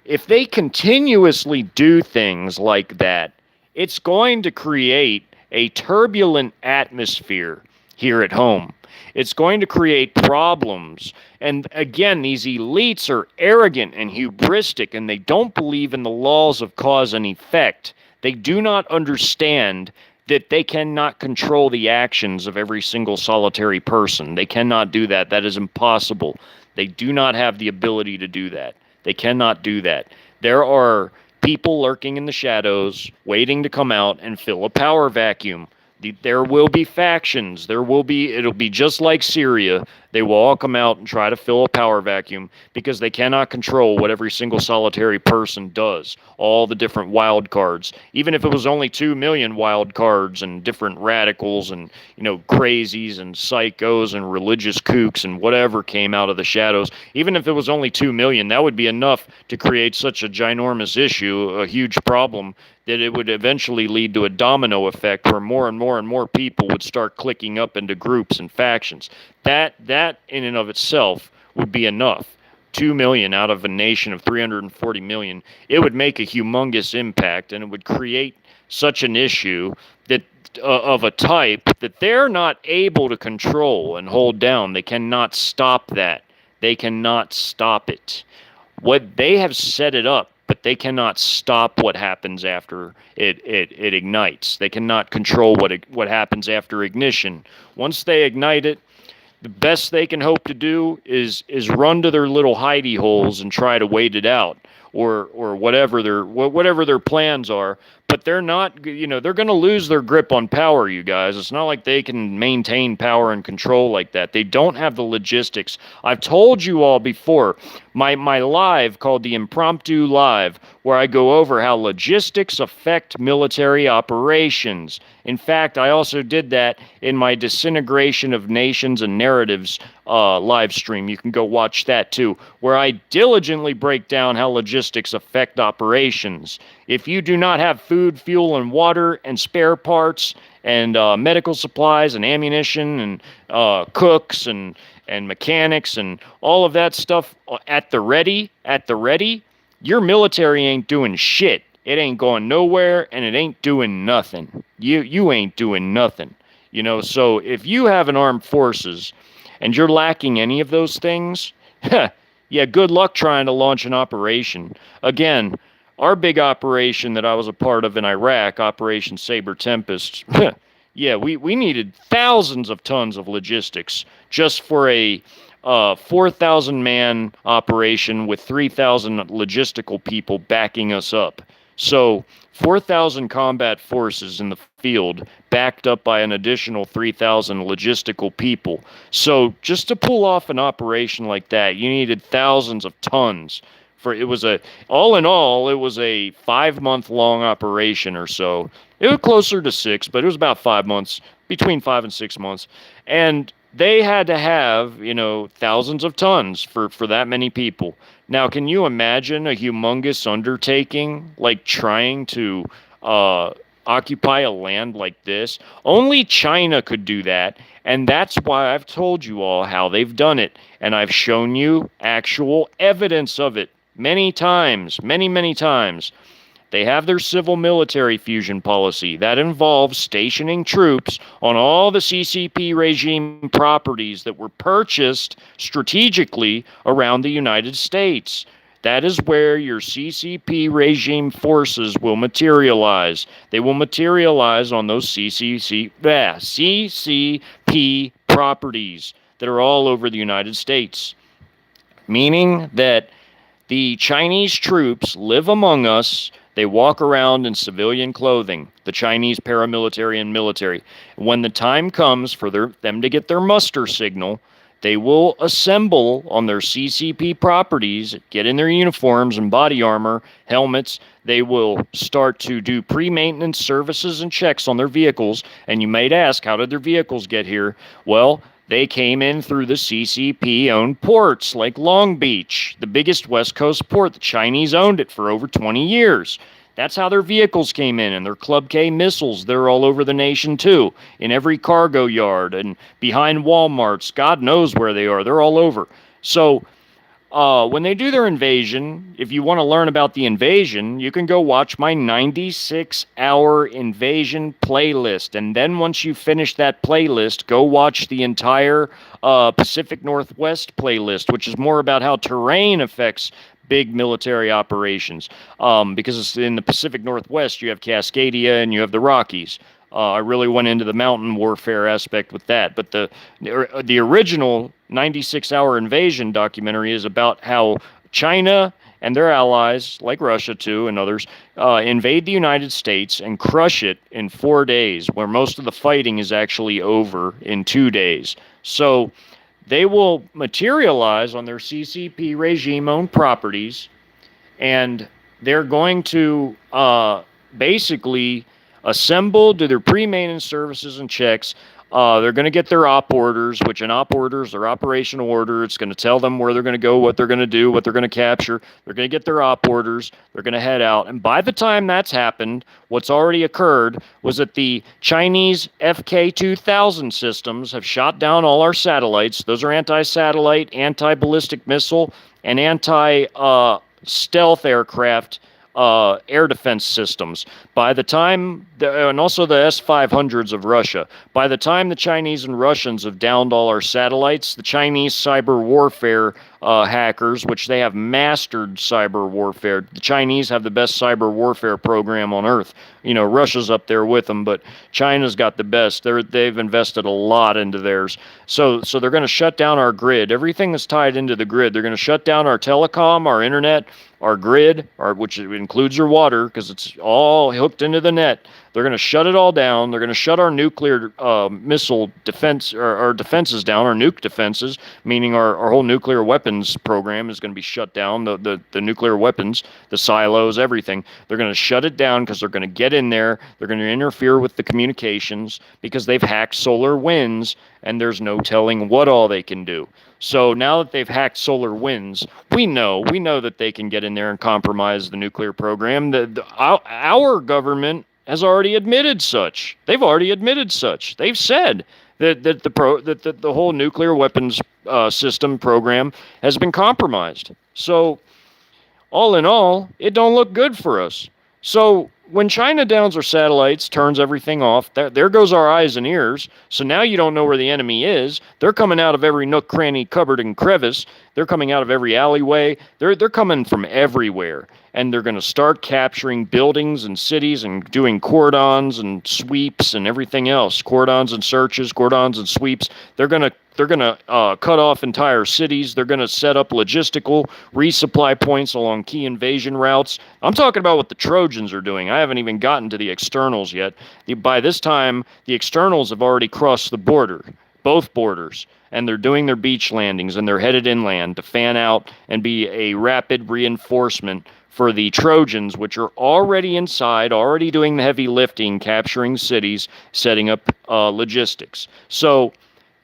if they continuously do things like that, it's going to create a turbulent atmosphere here at home. It's going to create problems. And again, these elites are arrogant and hubristic, and they don't believe in the laws of cause and effect. They do not understand that they cannot control the actions of every single solitary person. They cannot do that. That is impossible. They do not have the ability to do that. They cannot do that. There are people lurking in the shadows, waiting to come out and fill a power vacuum. There will be factions. It'll be just like Syria. They will all come out and try to fill a power vacuum because they cannot control what every single solitary person does. All the different wild cards. Even if it was only 2 million wild cards and different radicals and, crazies and psychos and religious kooks and whatever came out of the shadows, even if it was only 2 million, that would be enough to create such a ginormous issue, a huge problem, that it would eventually lead to a domino effect where more and more and more people would start clicking up into groups and factions. That in and of itself would be enough. 2 million out of a nation of 340 million, it would make a humongous impact, and it would create such an issue that of a type that they're not able to control and hold down. They cannot stop that. They cannot stop it. What they have set it up, but they cannot stop what happens after it ignites. They cannot control what happens after ignition. Once they ignite it, the best they can hope to do is run to their little hidey holes and try to wait it out, or whatever their plans are. But they're not, they're going to lose their grip on power, you guys. It's not like they can maintain power and control like that. They don't have the logistics. I've told you all before, my live called the Impromptu Live, where I go over how logistics affect military operations. In fact, I also did that in my Disintegration of Nations and Narratives live stream. You can go watch that too, where I diligently break down how logistics affect operations. If you do not have food, fuel, and water, and spare parts, and medical supplies, and ammunition, and cooks, and mechanics, and all of that stuff at the ready, your military ain't doing shit. It ain't going nowhere, and it ain't doing nothing. You ain't doing nothing. So if you have an armed forces and you're lacking any of those things, yeah, good luck trying to launch an operation. Again, our big operation that I was a part of in Iraq, Operation Saber Tempest, yeah, we needed thousands of tons of logistics just for a 4,000-man operation with 3,000 logistical people backing us up. So 4,000 combat forces in the field backed up by an additional 3,000 logistical people. So just to pull off an operation like that, you needed thousands of tons. All in all, it was a 5-month-long operation or so. It was closer to 6, but it was about 5 months, between 5 and 6 months. And they had to have, thousands of tons for that many people. Now, can you imagine a humongous undertaking, like trying to occupy a land like this? Only China could do that, and that's why I've told you all how they've done it, and I've shown you actual evidence of it many times, many times. They have their civil-military fusion policy. That involves stationing troops on all the CCP regime properties that were purchased strategically around the United States. That is where your CCP regime forces will materialize. They will materialize on those CCP properties that are all over the United States. Meaning that the Chinese troops live among us. They walk around in civilian clothing, the Chinese paramilitary and military. When the time comes for them to get their muster signal, they will assemble on their CCP properties, get in their uniforms and body armor, helmets. They will start to do pre-maintenance services and checks on their vehicles. And you might ask, how did their vehicles get here? Well, they came in through the CCP-owned ports like Long Beach, the biggest West Coast port. The Chinese owned it for over 20 years. That's how their vehicles came in, and their Club K missiles, they're all over the nation too, in every cargo yard and behind Walmarts. God knows where they are. They're all over. So when they do their invasion, if you want to learn about the invasion, you can go watch my 96-hour invasion playlist. And then once you finish that playlist, go watch the entire Pacific Northwest playlist, which is more about how terrain affects big military operations. Because it's in the Pacific Northwest, you have Cascadia and you have the Rockies. I really went into the mountain warfare aspect with that. But the original 96-hour invasion documentary is about how China and their allies, like Russia too and others, invade the United States and crush it in 4 days, where most of the fighting is actually over in 2 days. So they will materialize on their CCP regime-owned properties, and they're going to basically assemble, do their pre-maintenance services and checks. They're going to get their op orders, which an op order is their operational order. It's going to tell them where they're going to go, what they're going to do, what they're going to capture. They're going to get their op orders. They're going to head out. And by the time that's happened, what's already occurred was that the Chinese FK-2000 systems have shot down all our satellites. Those are anti-satellite, anti-ballistic missile, and anti-stealth aircraft air defense systems. By the time, and also the S-500s of Russia, by the time the Chinese and Russians have downed all our satellites, the Chinese cyber warfare hackers, which they have mastered cyber warfare. The Chinese have the best cyber warfare program on Earth. You know, Russia's up there with them, but China's got the best. They've invested a lot into theirs. So they're going to shut down our grid. Everything that's tied into the grid. They're going to shut down our telecom, our internet, our grid, which includes your water, because it's all hooked into the net. They're going to shut it all down. They're going to shut our nuclear missile defense, or our defenses down, our nuke defenses, meaning our whole nuclear weapons program is going to be shut down, the nuclear weapons, the silos, everything. They're going to shut it down because they're going to get in there. They're going to interfere with the communications because they've hacked solar winds, and there's no telling what all they can do. So now that they've hacked solar winds, we know that they can get in there and compromise the nuclear program. Our government has already admitted such. They've already admitted such. They've said that the whole nuclear weapons system program has been compromised. So all in all, it don't look good for us. So when China downs our satellites, turns everything off, there goes our eyes and ears. So now you don't know where the enemy is. They're coming out of every nook, cranny, cupboard, and crevice. They're coming out of every alleyway. They're coming from everywhere. And they're going to start capturing buildings and cities and doing cordons and sweeps and everything else. Cordons and searches, cordons and sweeps. They're going to cut off entire cities. They're going to set up logistical resupply points along key invasion routes. I'm talking about what the Trojans are doing. I haven't even gotten to the externals yet. By this time, the externals have already crossed the border, both borders, and they're doing their beach landings, and they're headed inland to fan out and be a rapid reinforcement for the Trojans, which are already inside, already doing the heavy lifting, capturing cities, setting up logistics. So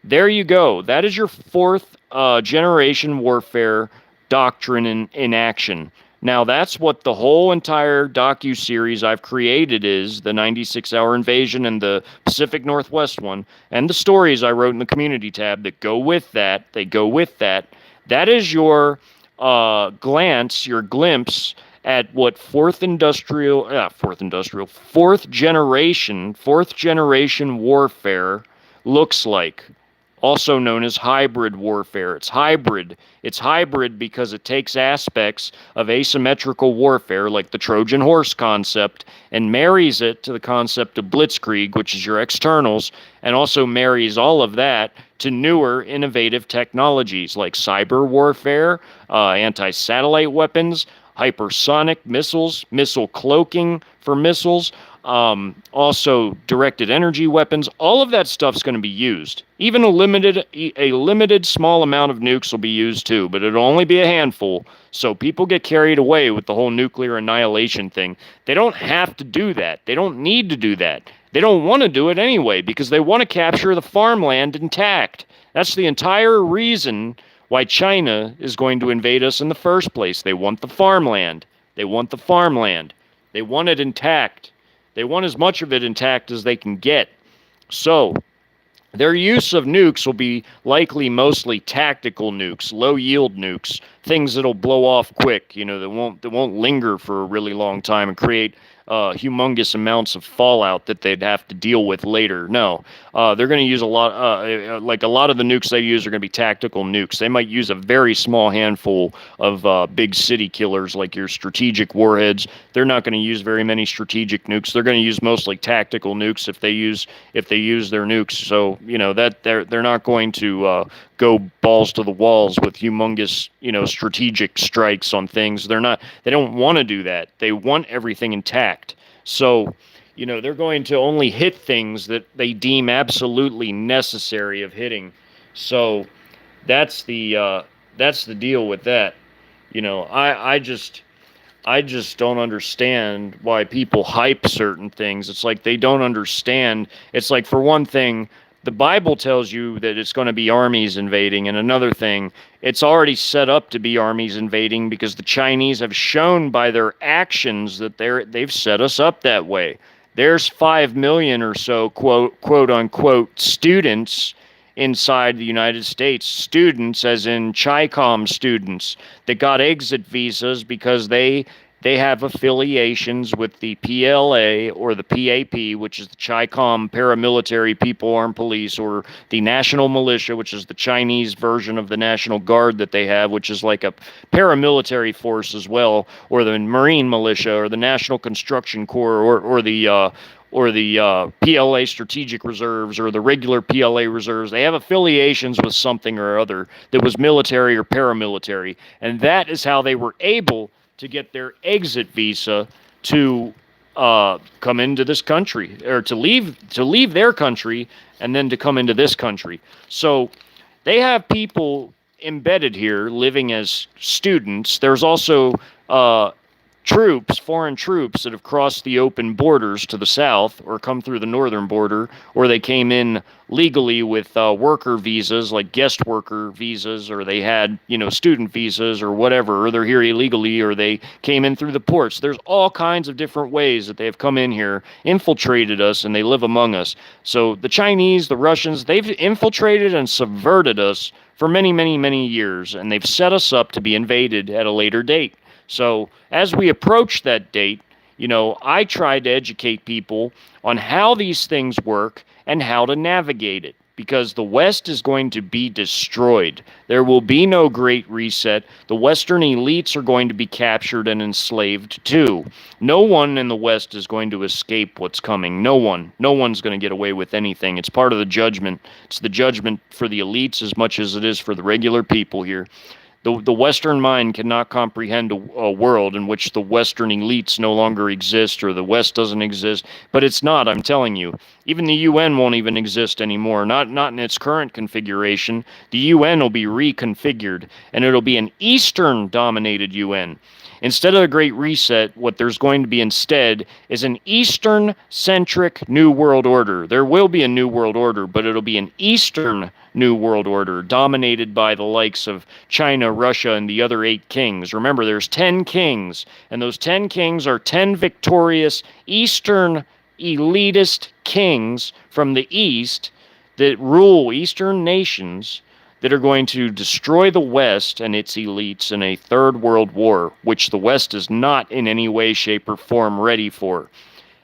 there you go. That is your fourth generation warfare doctrine in action. Now, that's what the whole entire docu-series I've created is, the 96-hour invasion and the Pacific Northwest one, and the stories I wrote in the community tab that go with that. They go with that. That is your glimpse at what fourth generation warfare looks like. Also known as hybrid warfare. It's hybrid. It's hybrid because it takes aspects of asymmetrical warfare, like the Trojan horse concept, and marries it to the concept of blitzkrieg, which is your externals, and also marries all of that to newer, innovative technologies like cyber warfare, anti-satellite weapons, hypersonic missiles, missile cloaking for missiles, also directed energy weapons. All of that stuff's going to be used. Even a limited small amount of nukes will be used too, but it'll only be a handful. So people get carried away with the whole nuclear annihilation thing. They don't have to do that. They don't need to do that. They don't want to do it anyway because they want to capture the farmland intact. That's the entire reason why China is going to invade us in the first place. They want the farmland. They want the farmland. They want it intact. They want as much of it intact as they can get. So their use of nukes will be likely mostly tactical nukes, low-yield nukes, things that'll blow off quick, that won't linger for a really long time and create humongous amounts of fallout that they'd have to deal with later. No, they're going to use a lot of the nukes they use are going to be tactical nukes. They might use a very small handful of big city killers like your strategic warheads. They're not going to use very many strategic nukes. They're going to use mostly tactical nukes if they use their nukes. So that they're not going to go balls to the walls with humongous strategic strikes on things. They don't want to do that. They want everything intact. So they're going to only hit things that they deem absolutely necessary of hitting. So That's the deal with that. I just don't understand why people hype certain things. It's like they don't understand. It's like, for one thing, the Bible tells you that it's going to be armies invading, and another thing, it's already set up to be armies invading because the Chinese have shown by their actions that they've set us up that way. There's 5 million or so quote unquote students inside the United States, students as in CHICOM students that got exit visas because they have affiliations with the PLA or the PAP, which is the CHICOM paramilitary people armed police, or the National Militia, which is the Chinese version of the National Guard that they have, which is like a paramilitary force as well, or the Marine Militia, or the National Construction Corps, or the PLA Strategic Reserves, or the regular PLA Reserves. They have affiliations with something or other that was military or paramilitary, and that is how they were able to get their exit visa to come into this country, or to leave their country and then to come into this country. So they have people embedded here living as students. There's also foreign troops that have crossed the open borders to the south or come through the northern border, or they came in legally with worker visas, like guest worker visas, or they had, student visas or whatever, or they're here illegally, or they came in through the ports. There's all kinds of different ways that they have come in here, infiltrated us, and they live among us. So the Chinese, the Russians, they've infiltrated and subverted us for many, many, many years, and they've set us up to be invaded at a later date. So as we approach that date, I try to educate people on how these things work and how to navigate it, because the West is going to be destroyed. There will be no great reset. The Western elites are going to be captured and enslaved too. No one in the West is going to escape what's coming. No one. No one's going to get away with anything. It's part of the judgment. It's the judgment for the elites as much as it is for the regular people here. The Western mind cannot comprehend a world in which the Western elites no longer exist, or the West doesn't exist. But it's not, I'm telling you. Even the UN won't even exist anymore, not in its current configuration. The UN will be reconfigured, and it'll be an Eastern-dominated UN. Instead of the Great Reset, what there's going to be instead is an Eastern-centric New World Order. There will be a New World Order, but it'll be an Eastern New World Order, dominated by the likes of China, Russia, and the other 8 kings. Remember, there's 10 kings, and those 10 kings are 10 victorious Eastern elitist kings from the East that rule Eastern nations, that are going to destroy the West and its elites in a third world war, which the West is not in any way, shape, or form ready for.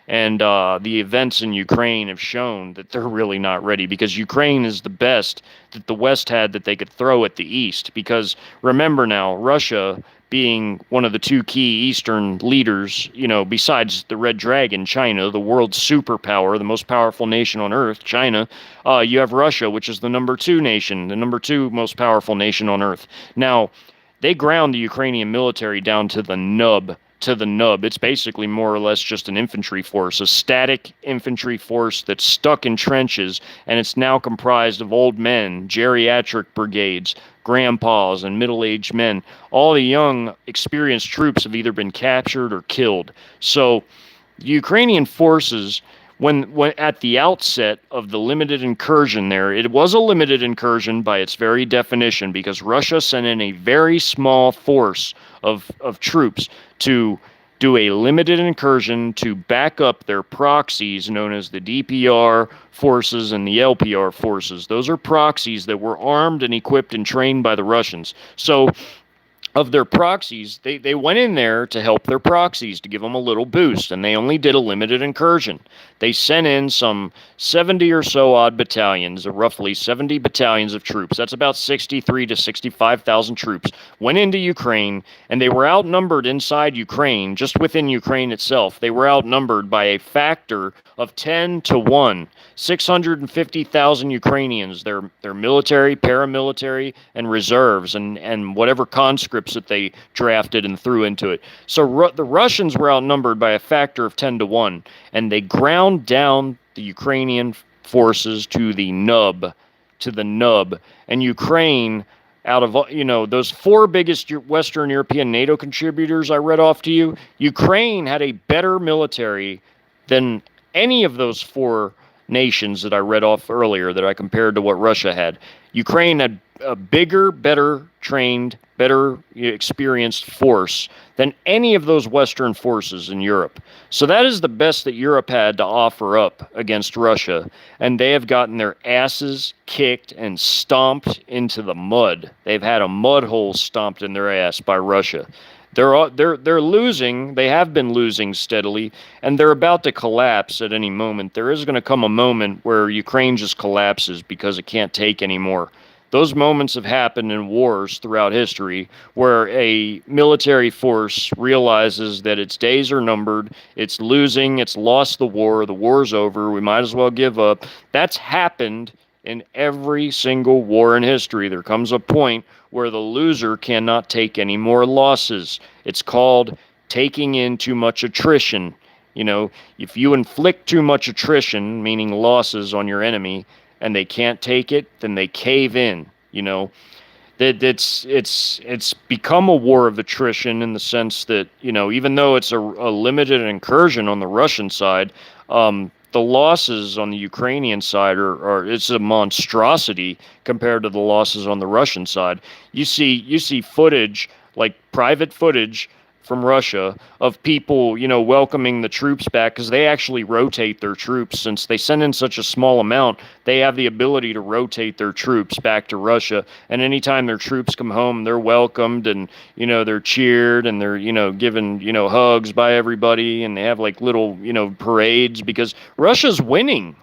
And the events in Ukraine have shown that they're really not ready, because Ukraine is the best that the West had that they could throw at the East. Because remember now, Russia, being one of the 2 key Eastern leaders, besides the Red Dragon, China, the world's superpower, the most powerful nation on Earth, China, you have Russia, which is the number 2 nation, the number 2 most powerful nation on Earth. Now, they ground the Ukrainian military down to the nub. It's basically more or less just an infantry force, a static infantry force that's stuck in trenches, and it's now comprised of old men, geriatric brigades, grandpas, and middle-aged men. All the young, experienced troops have either been captured or killed. So the Ukrainian forces, when at the outset of the limited incursion there, it was a limited incursion by its very definition, because Russia sent in a very small force of troops to do a limited incursion to back up their proxies known as the DPR forces and the LPR forces. Those are proxies that were armed and equipped and trained by the Russians. So of their proxies, they went in there to help their proxies, to give them a little boost, and they only did a limited incursion. They sent in some 70 or so odd battalions, or roughly 70 battalions of troops. That's about 63 to 65,000 troops, went into Ukraine, and they were outnumbered inside Ukraine, just within Ukraine itself. They were outnumbered by a factor of 10 to 1. 650,000 Ukrainians, their military, paramilitary, and reserves, and whatever conscripts that they drafted and threw into it. So the Russians were outnumbered by a factor of 10 to 1, and they ground down the Ukrainian forces to the nub, to the nub. And Ukraine, out of those four biggest Western European NATO contributors I read off to you, Ukraine had a better military than any of those four nations that I read off earlier that I compared to what Russia had. Ukraine had a bigger, better trained, better experienced force than any of those Western forces in Europe. So that is the best that Europe had to offer up against Russia. And they have gotten their asses kicked and stomped into the mud. They've had a mud hole stomped in their ass by Russia. They're losing. They have been losing steadily, and they're about to collapse at any moment. There is going to come a moment where Ukraine just collapses because it can't take anymore. Those moments have happened in wars throughout history where a military force realizes that its days are numbered, it's losing, it's lost the war's over, we might as well give up. That's happened in every single war in history. There comes a point where the loser cannot take any more losses. It's called taking in too much attrition. If you inflict too much attrition, meaning losses on your enemy, and they can't take it, then they cave in. It's become a war of attrition in the sense that, even though it's a limited incursion on the Russian side, the losses on the Ukrainian side are it's a monstrosity compared to the losses on the Russian side. You see footage, like private footage from Russia, of people, welcoming the troops back, because they actually rotate their troops. Since they send in such a small amount, they have the ability to rotate their troops back to Russia. And anytime their troops come home, they're welcomed, and, they're cheered, and they're, given, hugs by everybody, and they have like little, parades, because Russia's winning.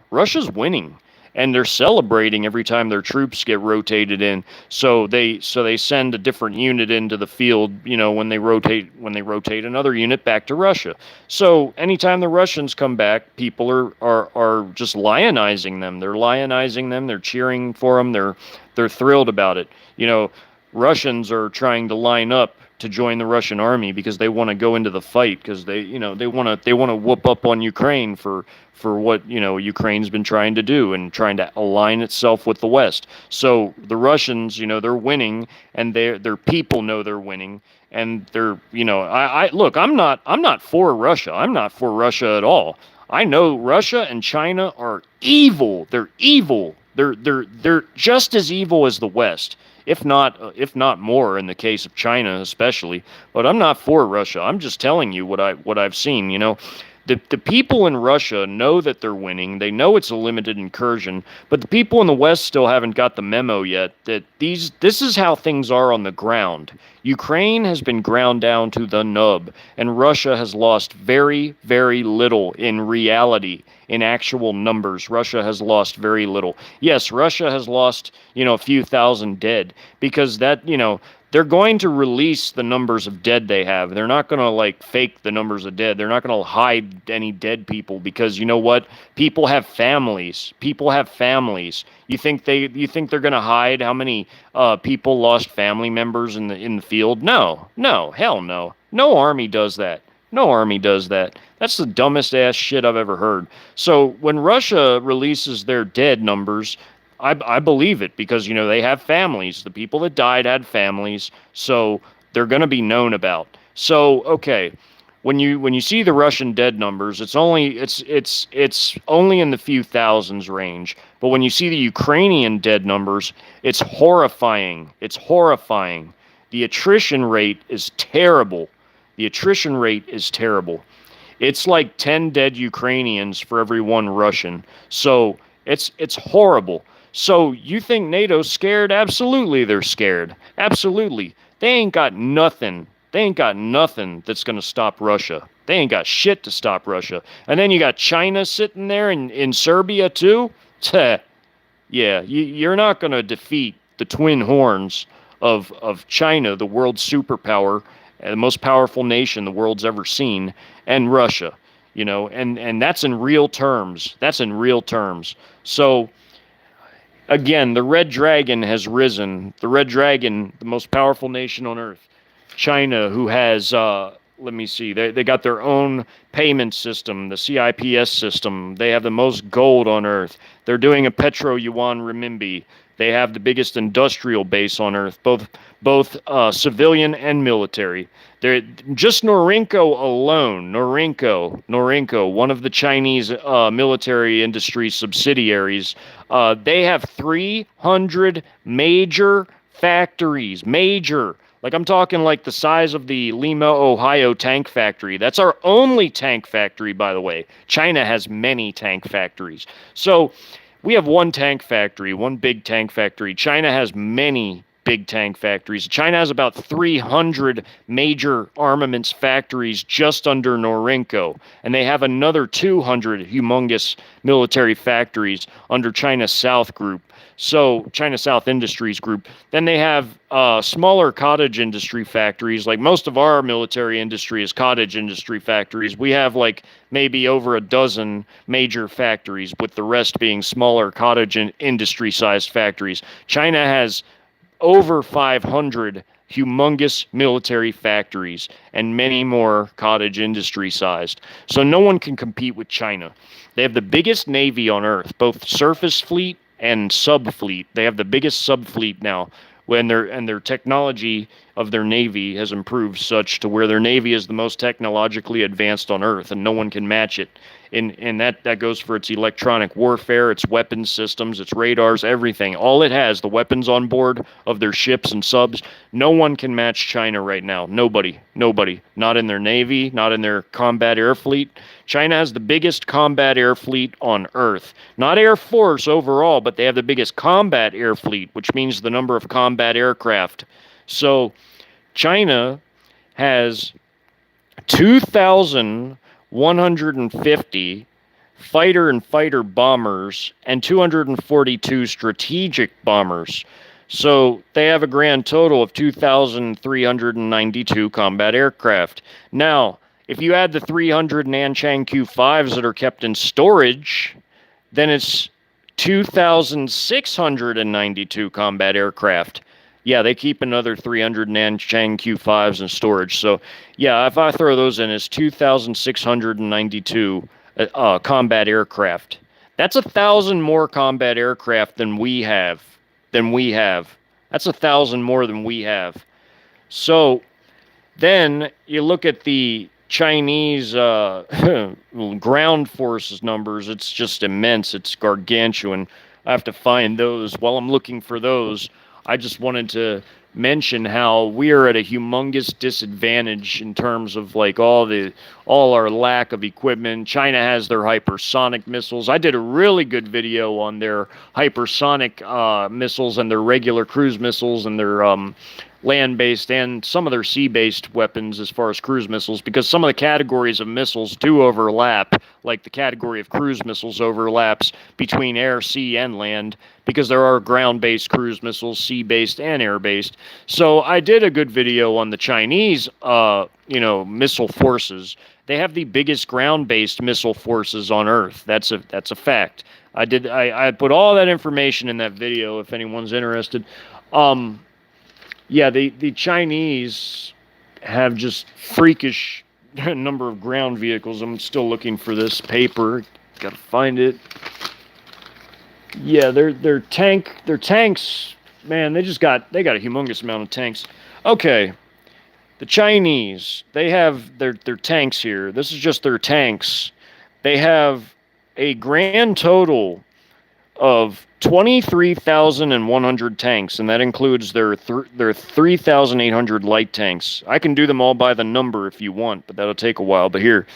And they're celebrating every time their troops get rotated in. So they send a different unit into the field, when they rotate another unit back to Russia. So anytime the Russians come back, people are just lionizing them. They're lionizing them. They're cheering for them. They're thrilled about it. Russians are trying to line up to join the Russian army because they want to go into the fight, because they want to whoop up on Ukraine for what Ukraine's been trying to do and trying to align itself with the West. So the Russians, they're winning, and their people know they're winning, and they're look, I'm not for Russia. I'm not for Russia at all. I know Russia and China are evil. They're evil. They're just as evil as the West, if not more in the case of China especially. But I'm not for Russia. I'm just telling you what I've seen. The people in Russia know that they're winning. They know it's a limited incursion, but the people in the West still haven't got the memo yet that this is how things are on the ground. Ukraine has been ground down to the nub, and Russia has lost very, very little in reality. In actual numbers, Russia has lost very little. Yes, Russia has lost, a few thousand dead, because they're going to release the numbers of dead they have. They're not going to fake the numbers of dead. They're not going to hide any dead people, because you know what? People have families. You think they're going to hide how many people lost family members in the field? No, hell no. No army does that. That's the dumbest ass shit I've ever heard. So when Russia releases their dead numbers, I believe it, because they have families. The people that died had families, so they're going to be known about. So okay, when you see the Russian dead numbers, it's only in the few thousands range. But when you see the Ukrainian dead numbers, it's horrifying. The attrition rate is terrible. It's like 10 dead Ukrainians for every one Russian. So it's horrible. So you think NATO's scared? Absolutely they're scared. Absolutely. They ain't got nothing that's going to stop Russia. They ain't got shit to stop Russia. And then you got China sitting there in Serbia too? Yeah, you're not going to defeat the twin horns of China, the world superpower, the most powerful nation the world's ever seen, and Russia. And that's in real terms. So again, the Red Dragon has risen. The Red Dragon, the most powerful nation on earth. China, who has, let me see, they got their own payment system, the CIPS system. They have the most gold on earth. They're doing a Petro Yuan renminbi. They have the biggest industrial base on Earth, both civilian and military. They're just Norinco alone. Norinco, one of the Chinese military industry subsidiaries. They have 300 major factories. Major. Like, I'm talking like the size of the Lima, Ohio tank factory. That's our only tank factory, by the way. China has many tank factories. So we have one tank factory, one big tank factory. China has many big tank factories. China has about 300 major armaments factories just under Norinco, and they have another 200 humongous military factories under China South Group. So China South Industries Group. Then they have smaller cottage industry factories. Like, most of our military industry is cottage industry factories. We have like maybe over a dozen major factories, with the rest being smaller cottage industry sized factories. China has over 500 humongous military factories and many more cottage industry sized. So no one can compete with China. They have the biggest navy on Earth, both surface fleet and subfleet. They have the biggest subfleet now, when their technology of their navy has improved such to where their navy is the most technologically advanced on Earth, and no one can match it. And that goes for its electronic warfare, its weapons systems, its radars, everything. All it has, the weapons on board of their ships and subs, no one can match China right now. Nobody. Not in their navy, not in their combat air fleet. China has the biggest combat air fleet on Earth. Not air force overall, but they have the biggest combat air fleet, which means the number of combat aircraft. So China has 2,150 fighter and fighter bombers and 242 strategic bombers. So they have a grand total of 2,392 combat aircraft. Now, if you add the 300 Nanchang Q5s that are kept in storage, then it's 2,692 combat aircraft. Yeah, they keep another 300 Nanchang Q5s in storage. So, yeah, if I throw those in, it's 2,692 combat aircraft. That's 1,000 more combat aircraft than we have. That's 1,000 more than we have. So, then you look at the Chinese ground forces numbers. It's just immense. It's gargantuan. I have to find those. While I'm looking for those, I just wanted to mention how we are at a humongous disadvantage in terms of like all our lack of equipment. China has their hypersonic missiles. I did a really good video on their hypersonic missiles and their regular cruise missiles and their land-based and some of their sea-based weapons as far as cruise missiles, because some of the categories of missiles do overlap, like the category of cruise missiles overlaps between air, sea, and land, because there are ground-based cruise missiles, sea-based, and air-based. So I did a good video on the Chinese, missile forces. They have the biggest ground-based missile forces on Earth. That's a fact. I put all that information in that video if anyone's interested. Yeah, the Chinese have just freakish number of ground vehicles. I'm still looking for this paper. Gotta find it. Yeah, their tanks, man, they got a humongous amount of tanks. Okay. The Chinese, they have their tanks here. This is just their tanks. They have a grand total of 23,100 tanks, and that includes their 3,800 light tanks. I can do them all by the number if you want, but that'll take a while. But here,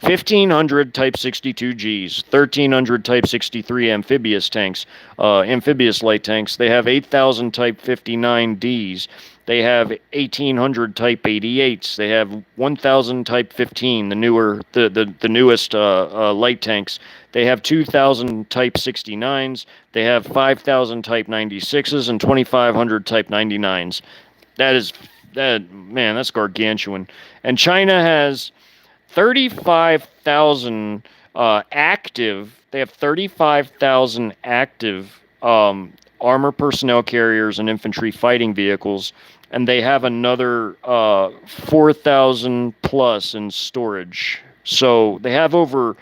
1,500 Type 62Gs, 1,300 Type 63 amphibious tanks, amphibious light tanks. They have 8,000 Type 59Ds. They have 1,800 Type 88s. They have 1,000 Type 15, the newest light tanks. They have 2,000 Type 69s. They have 5,000 Type 96s and 2,500 Type 99s. That's gargantuan. And China has 35,000 active. They have 35,000 active armor personnel carriers and infantry fighting vehicles, and they have another 4,000 plus in storage. So they have over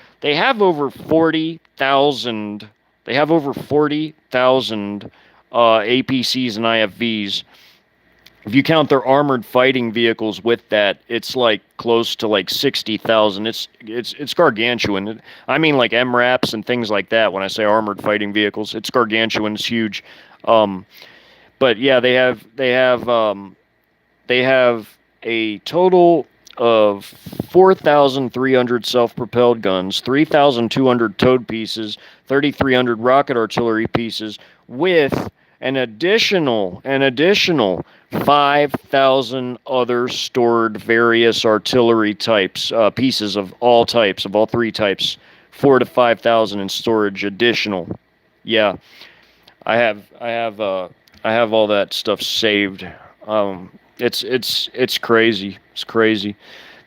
40,000. They have over 40,000 APCs and IFVs. If you count their armored fighting vehicles with that, it's like close to like 60,000. It's gargantuan. I mean, like MRAPs and things like that. When I say armored fighting vehicles, it's gargantuan. It's huge. Um, but yeah, they have a total of 4,300 self-propelled guns, 3,200 towed pieces, 3,300 rocket artillery pieces, with an additional 5,000 other stored various artillery types, pieces of all types, of all three types, 4 to 5,000 in storage additional. Yeah, I have all that stuff saved. It's crazy. It's crazy.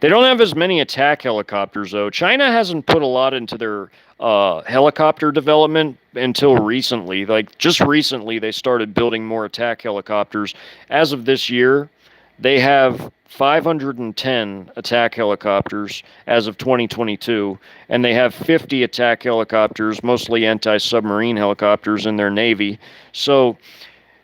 They don't have as many attack helicopters though. China hasn't put a lot into their helicopter development until recently. Like just recently, they started building more attack helicopters. As of this year, they have 510 attack helicopters as of 2022, and they have 50 attack helicopters, mostly anti-submarine helicopters, in their navy. So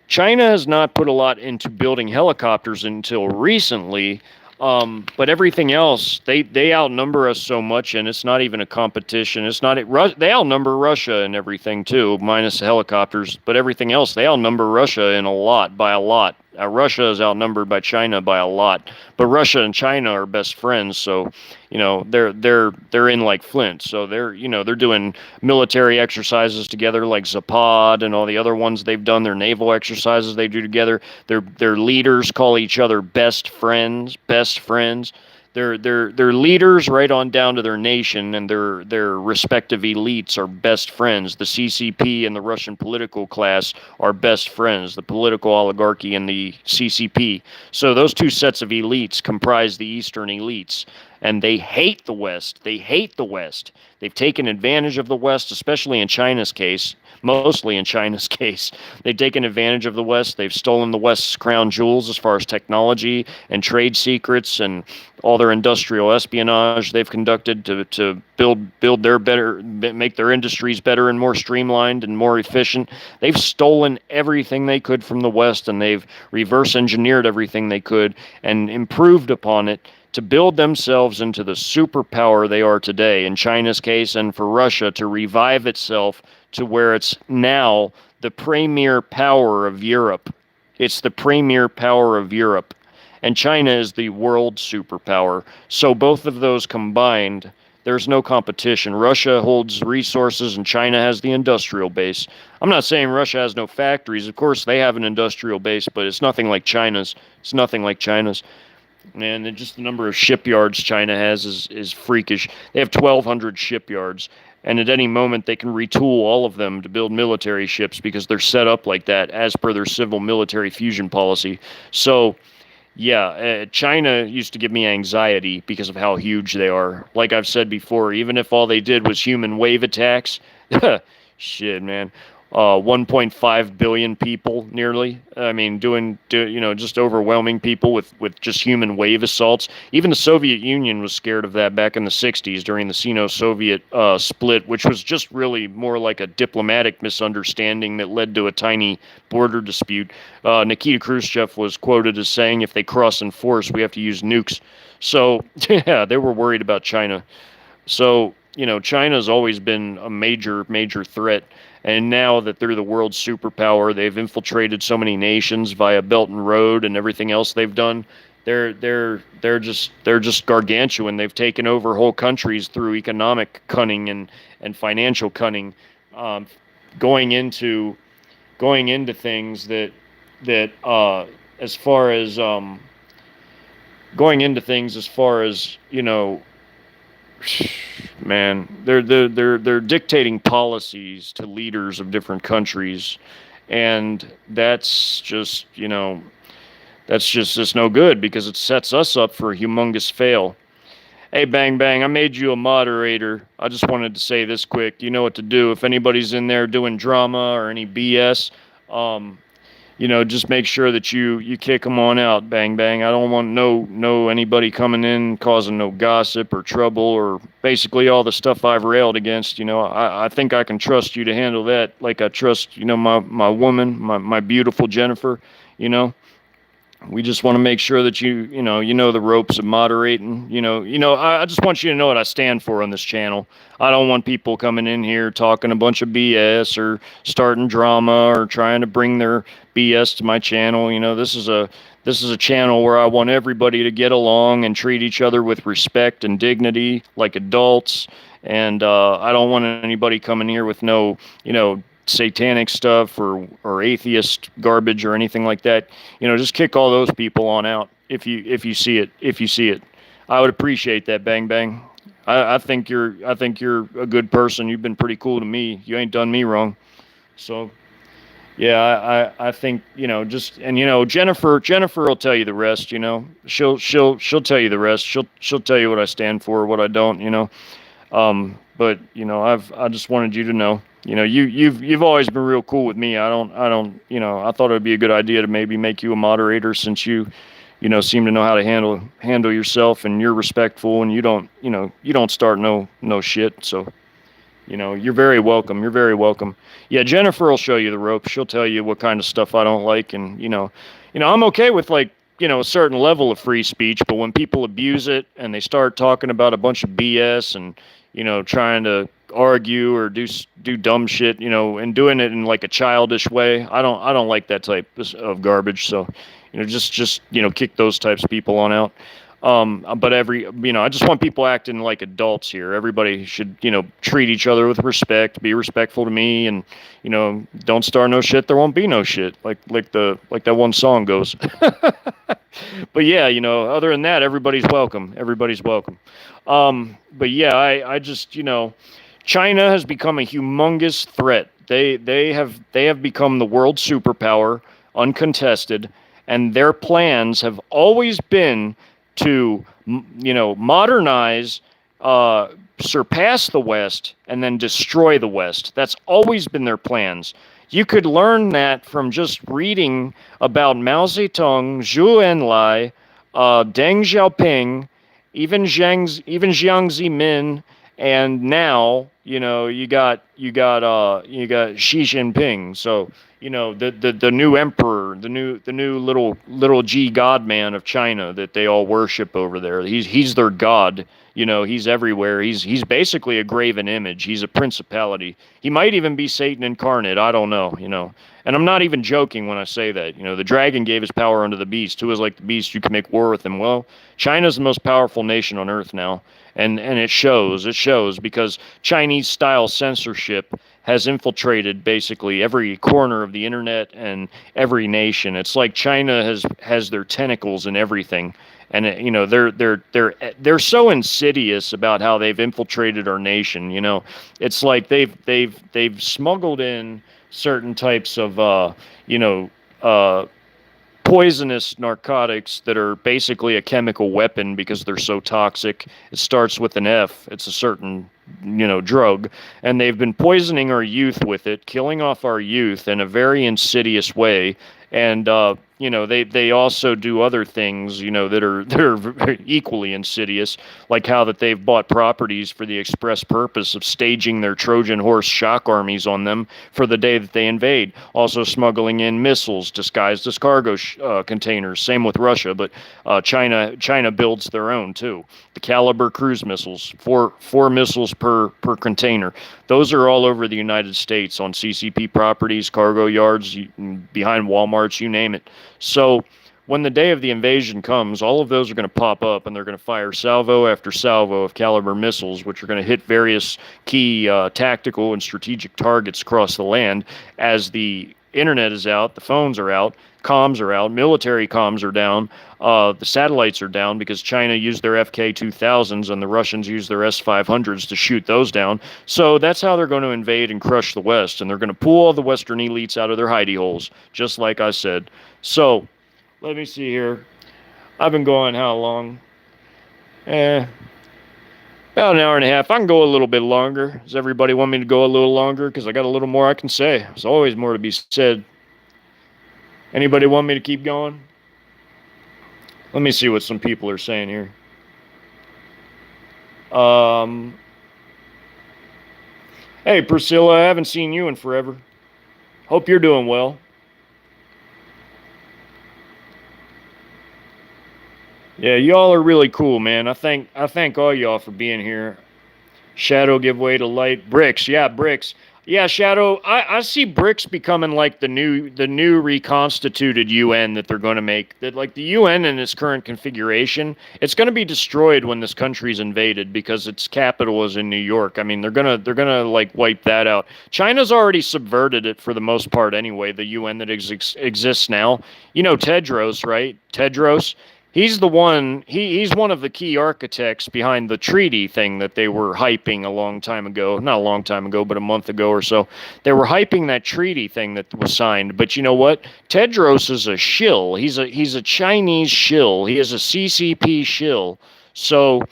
China has not put a lot into building helicopters until recently, but everything else, they outnumber us so much, and it's not even a competition. It's not they outnumber Russia and everything too, minus the helicopters. But everything else, they outnumber Russia in a lot, by a lot. Russia is outnumbered by China by a lot, but Russia and China are best friends, so they're in like Flint. So they're doing military exercises together, like Zapad and all the other ones they've done. Their naval exercises they do together. Their leaders call each other best friends. Best friends. Their leaders, right on down to their nation, and their respective elites are best friends. The CCP and the Russian political class are best friends. The political oligarchy and the CCP. So those two sets of elites comprise the Eastern elites, and they hate the West. They hate the West. They've taken advantage of the West, especially in China's case. Mostly in China's case. They've taken advantage of the West. They've stolen the West's crown jewels as far as technology and trade secrets and all their industrial espionage they've conducted to build their better, make their industries better and more streamlined and more efficient. They've stolen everything they could from the West, and they've reverse engineered everything they could and improved upon it to build themselves into the superpower they are today, in China's case, and for Russia to revive itself to where it's now the premier power of Europe. It's the premier power of Europe. And China is the world superpower. So both of those combined, there's no competition. Russia holds resources and China has the industrial base. I'm not saying Russia has no factories. Of course, they have an industrial base, but it's nothing like China's. It's nothing like China's. And just the number of shipyards China has is freakish. They have 1,200 shipyards, and at any moment they can retool all of them to build military ships because they're set up like that as per their civil military fusion policy. So, yeah, China used to give me anxiety because of how huge they are. Like I've said before, even if all they did was human wave attacks, shit, man. 1.5 billion people, nearly. I mean, just overwhelming people with just human wave assaults. Even the Soviet Union was scared of that back in the 60s during the Sino-Soviet split, which was just really more like a diplomatic misunderstanding that led to a tiny border dispute. Nikita Khrushchev was quoted as saying, if they cross in force, we have to use nukes. So, yeah, they were worried about China. So, China's always been a major, major threat. And now that they're the world superpower, they've infiltrated so many nations via Belt and Road and everything else they've done. They're just gargantuan. They've taken over whole countries through economic cunning and financial cunning, going into things that as far as man, they're dictating policies to leaders of different countries, and that's just no good because it sets us up for a humongous fail. Hey, Bang Bang, I made you a moderator. I just wanted to say this quick. You know what to do. If anybody's in there doing drama or any BS, just make sure that you kick them on out, bang bang. I don't want no anybody coming in causing no gossip or trouble or basically all the stuff I've railed against. I think I can trust you to handle that, like I trust my woman, my beautiful Jennifer. You know, we just want to make sure that you know the ropes of moderating. I just want you to know what I stand for on this channel. I don't want people coming in here talking a bunch of BS or starting drama or trying to bring their BS to my channel. This is a channel where I want everybody to get along and treat each other with respect and dignity like adults. And I don't want anybody coming here with no, satanic stuff or atheist garbage or anything like that. Just kick all those people on out if you see it. I would appreciate that, bang bang. I think you're a good person. You've been pretty cool to me. You ain't done me wrong. So yeah, I think just and Jennifer will tell you the rest. She'll tell you the rest. She'll tell you what I stand for, what I don't. But I just wanted you to know. You've always been real cool with me. I don't. I thought it would be a good idea to maybe make you a moderator since you seem to know how to handle yourself and you're respectful and you don't start no shit. So you're very welcome. You're very welcome. Yeah, Jennifer will show you the ropes. She'll tell you what kind of stuff I don't like, and I'm okay with a certain level of free speech, but when people abuse it and they start talking about a bunch of BS and trying to argue or do dumb shit, and doing it in like a childish way, I don't like that type of garbage. So, just kick those types of people on out. But I just want people acting like adults here. Everybody should, treat each other with respect, be respectful to me, and, don't start no shit. There won't be no shit. Like that one song goes. But yeah, other than that, everybody's welcome. Everybody's welcome. But yeah, I just, China has become a humongous threat. They have become the world superpower, uncontested, and their plans have always been to modernize, surpass the West, and then destroy the West. That's always been their plans. You could learn that from just reading about Mao Zedong, Zhou Enlai, Deng Xiaoping, even Jiang Zemin, and now you got Xi Jinping. So the new emperor, the new little G God man of China that they all worship over there. He's their god. He's everywhere. He's basically a graven image. He's a principality. He might even be Satan incarnate. I don't know. And I'm not even joking when I say that. The dragon gave his power unto the beast. Who is like the beast? You can make war with him. Well, China's the most powerful nation on earth now. And it shows. It shows because Chinese-style censorship has infiltrated basically every corner of the internet and every nation. It's like China has their tentacles in everything, and they're so insidious about how they've infiltrated our nation. It's like they've smuggled in certain types of poisonous narcotics that are basically a chemical weapon because they're so toxic. It starts with an F. It's a certain, drug. And they've been poisoning our youth with it, killing off our youth in a very insidious way. And, they also do other things, that are equally insidious, like how that they've bought properties for the express purpose of staging their Trojan horse shock armies on them for the day that they invade. Also smuggling in missiles disguised as cargo containers. Same with Russia, but China builds their own too. The Caliber cruise missiles, four missiles per container. Those are all over the United States on CCP properties, cargo yards, behind Walmarts, you name it. So when the day of the invasion comes, all of those are going to pop up and they're going to fire salvo after salvo of Caliber missiles, which are going to hit various key tactical and strategic targets across the land as the internet is out, the phones are out, comms are out, military comms are down, the satellites are down because China used their FK-2000s and the Russians used their S-500s to shoot those down. So that's how they're going to invade and crush the West, and they're going to pull all the Western elites out of their hidey holes, just like I said. So let me see here. I've been going how long? About an hour and a half. I can go a little bit longer. Does everybody want me to go a little longer? Because I got a little more I can say. There's always more to be said. Anybody want me to keep going? Let me see what some people are saying here. Hey, Priscilla, I haven't seen you in forever. Hope you're doing well. Yeah, y'all are really cool, man. I thank all y'all for being here. Shadow give way to light. Bricks, yeah, bricks. Yeah, Shadow. I see bricks becoming like the new reconstituted UN that they're going to make. That like the UN in its current configuration, it's going to be destroyed when this country's invaded because its capital is in New York. I mean, they're gonna like wipe that out. China's already subverted it for the most part anyway. The UN that exists now. You know Tedros, right? Tedros. He's the one. He's one of the key architects behind the treaty thing that they were hyping a long time ago. Not a long time ago, but a month ago or so. They were hyping that treaty thing that was signed. But you know what? Tedros is a shill. He's a Chinese shill. He is a CCP shill. So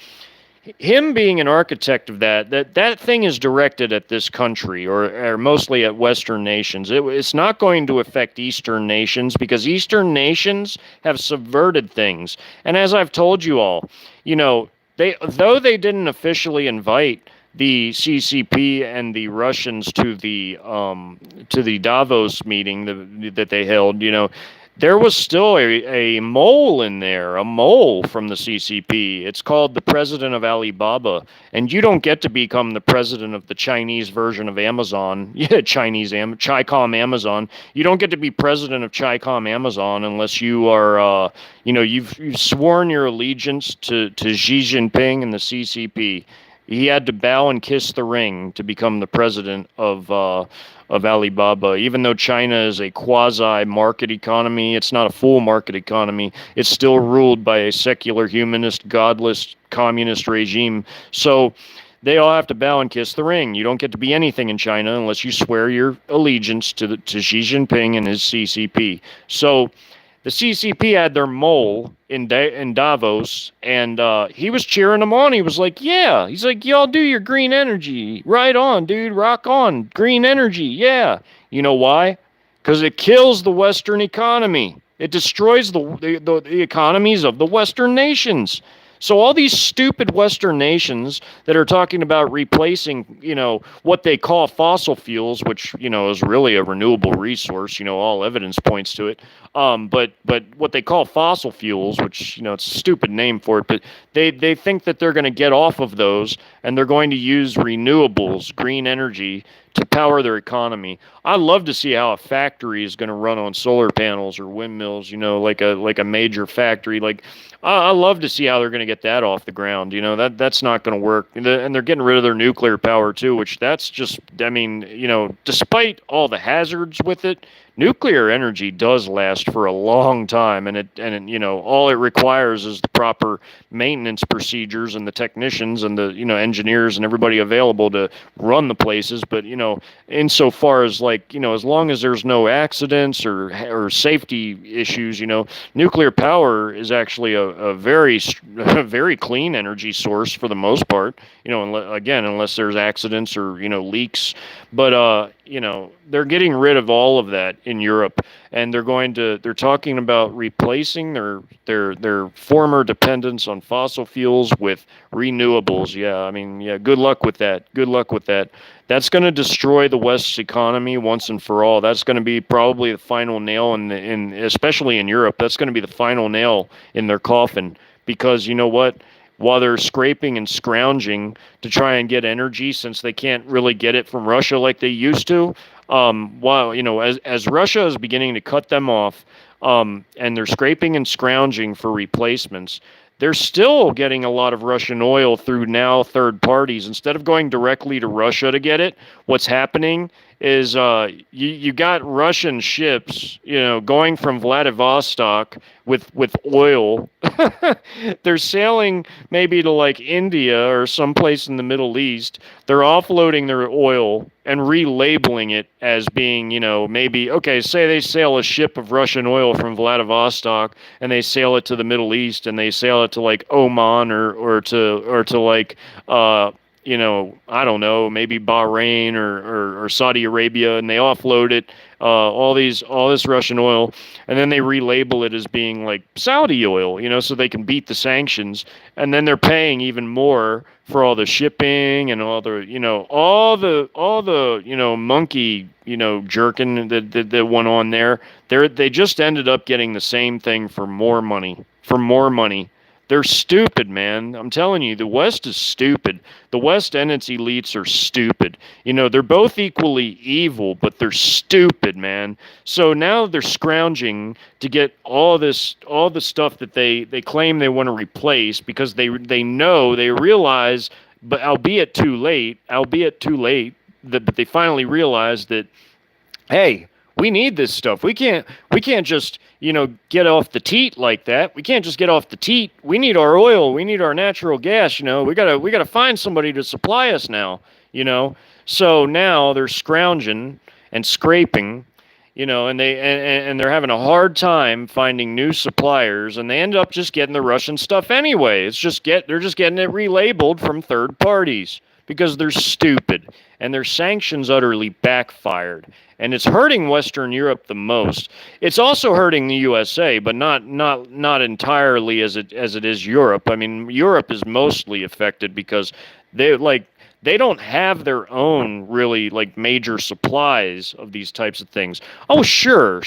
him being an architect of that thing is directed at this country or mostly at Western nations. It's not going to affect Eastern nations because Eastern nations have subverted things. And as I've told you all, you know, though they didn't officially invite the CCP and the Russians to the Davos meeting that they held, you know, there was still a mole in there, a mole from the CCP. It's called the president of Alibaba, and you don't get to become the president of the Chinese version of Amazon. Yeah, Chicom Amazon. You don't get to be president of Chicom Amazon unless you are, you've sworn your allegiance to Xi Jinping and the CCP. He had to bow and kiss the ring to become the president of Alibaba. Even though China is a quasi-market economy, it's not a full market economy. It's still ruled by a secular, humanist, godless, communist regime. So they all have to bow and kiss the ring. You don't get to be anything in China unless you swear your allegiance to Xi Jinping and his CCP. So the CCP had their mole in Davos, and he was cheering them on. He was like, yeah. He's like, y'all do your green energy. Right on, dude. Rock on. Green energy. Yeah. You know why? Because it kills the Western economy. It destroys the economies of the Western nations. So all these stupid Western nations that are talking about replacing, you know, what they call fossil fuels, which, you know, is really a renewable resource, you know, all evidence points to it. But what they call fossil fuels, which, you know, it's a stupid name for it, but they think that they're going to get off of those and they're going to use renewables, green energy, to power their economy. I love to see how a factory is going to run on solar panels or windmills, you know, like a major factory. Like I love to see how they're going to get that off the ground. You know, that's not going to work. And they're getting rid of their nuclear power too, which that's just, I mean, you know, despite all the hazards with it, nuclear energy does last for a long time, and you know, all it requires is the proper maintenance procedures and the technicians and the, you know, engineers and everybody available to run the places. But, you know, insofar as, like, you know, as long as there's no accidents or safety issues, you know, nuclear power is actually a very clean energy source for the most part, you know, unless there's accidents or, you know, leaks. But you know, they're getting rid of all of that in Europe, and they're talking about replacing their former dependence on fossil fuels with renewables. Yeah, I mean, yeah, good luck with that. Good luck with that. That's going to destroy the West's economy once and for all. That's going to be probably the final nail especially in Europe. That's going to be the final nail in their coffin, because you know what? While they're scraping and scrounging to try and get energy, since they can't really get it from Russia like they used to, while, you know, as Russia is beginning to cut them off, and they're scraping and scrounging for replacements, they're still getting a lot of Russian oil through now third parties. Instead of going directly to Russia to get it, what's happening is you got Russian ships, you know, going from Vladivostok with oil. They're sailing maybe to like India or someplace in the Middle East. They're offloading their oil and relabeling it as being, you know, maybe, okay, say they sail a ship of Russian oil from Vladivostok and they sail it to the Middle East and they sail it to like Oman or to like I don't know, maybe Bahrain or Saudi Arabia, and they offload it, all this Russian oil, and then they relabel it as being like Saudi oil, so they can beat the sanctions, and then they're paying even more for all the shipping and all the monkey jerking that went on there. They just ended up getting the same thing for more money. For more money. They're stupid, man. I'm telling you, the West is stupid. The West and its elites are stupid. They're both equally evil, but they're stupid, man. So now they're scrounging to get all the stuff that they claim they want to replace because they realize, but albeit too late, but they finally realize that, hey, we need this stuff. We can't just, get off the teat like that. We can't just get off the teat. We need our oil. We need our natural gas, We gotta find somebody to supply us now, So now they're scrounging and scraping, and they're having a hard time finding new suppliers, and they end up just getting the Russian stuff anyway. They're just getting it relabeled from third parties because they're stupid and their sanctions utterly backfired. And it's hurting Western Europe the most. It's also hurting the USA, but not entirely as it is Europe. I mean, Europe is mostly affected because they don't have their own really like major supplies of these types of things. Oh, sure.